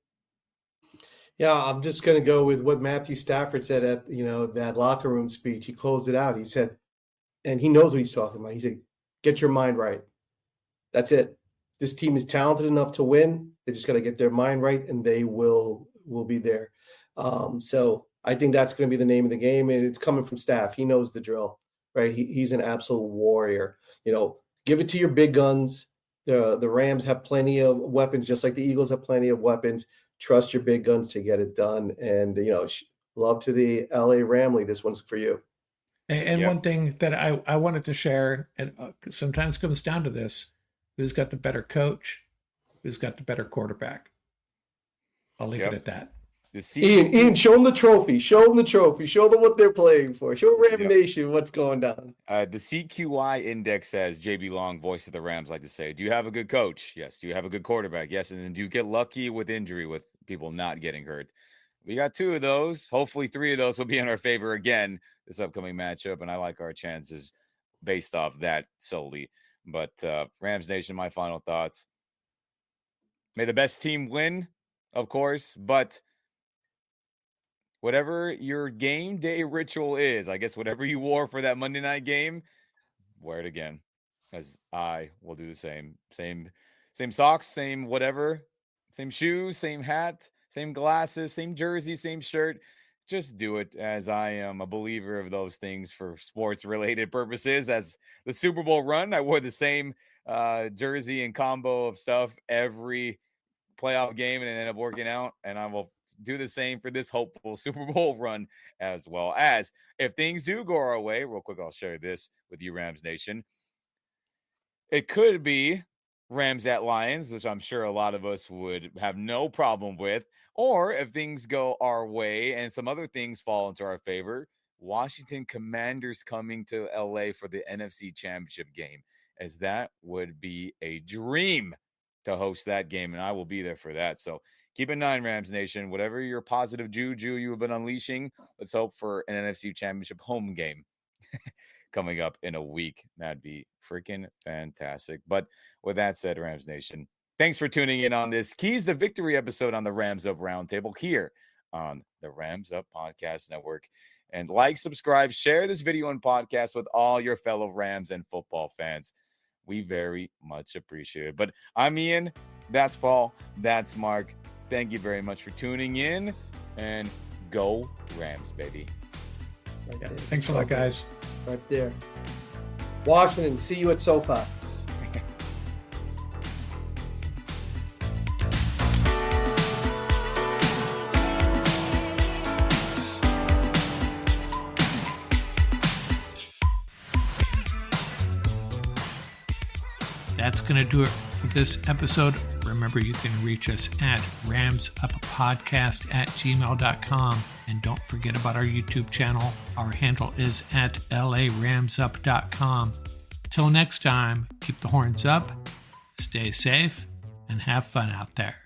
Yeah, I'm just going to go with what Matthew Stafford said at that locker room speech. He closed it out. He said, and he knows what he's talking about. He said, "Get your mind right. That's it. This team is talented enough to win. They just got to get their mind right, and they will be there." So I think that's going to be the name of the game, and it's coming from Staff. He knows the drill, right? He's an absolute warrior. Give it to your big guns. The Rams have plenty of weapons, just like the Eagles have plenty of weapons. Trust your big guns to get it done. And, love to the LA Ramley. This one's for you. And Yep. one thing that I wanted to share, and sometimes comes down to this: who's got the better coach? Who's got the better quarterback? I'll leave it at that. Ian, show them the trophy. Show them the trophy. Show them what they're playing for. Show Ram Nation what's going down. The CQI index says, JB Long, voice of the Rams, like to say, do you have a good coach? Yes. Do you have a good quarterback? Yes. And then do you get lucky with injury, with people not getting hurt? We got 2 of those. Hopefully 3 of those will be in our favor again this upcoming matchup. And I like our chances based off that solely. But Rams Nation, my final thoughts. May the best team win, of course, but whatever your game day ritual is, I guess whatever you wore for that Monday night game, wear it again, as I will do the same. Same socks, same whatever, same shoes, same hat, same glasses, same jersey, same shirt. just do it, as I am a believer of those things for sports related purposes. As the Super Bowl run, I wore the same jersey and combo of stuff every playoff game and it ended up working out. And I will do the same for this hopeful Super Bowl run as well. As if things do go our way, real quick, I'll share this with you, Rams Nation. It could be Rams at Lions, which I'm sure a lot of us would have no problem with. Or if things go our way and some other things fall into our favor, Washington Commanders coming to LA for the NFC Championship game, as that would be a dream to host that game, and I will be there for that. So keep in mind, Rams Nation, whatever your positive juju you have been unleashing, let's hope for an NFC Championship home game coming up in a week. That'd be freaking fantastic. But with that said, Rams Nation, thanks for tuning in on this Keys to Victory episode on the Rams Up Roundtable here on the Rams Up Podcast Network. And like, subscribe, share this video and podcast with all your fellow Rams and football fans. We very much appreciate it. But I'm Ian. That's Paul. That's Mark. Thank you very much for tuning in. And go Rams, baby. Right there. Thanks a lot, guys. Right there. Washington, see you at SoFi. That's going to do it for this episode. Remember, you can reach us at ramsuppodcast@gmail.com. And don't forget about our YouTube channel. Our handle is at laramsup.com. Till next time, keep the horns up, stay safe, and have fun out there.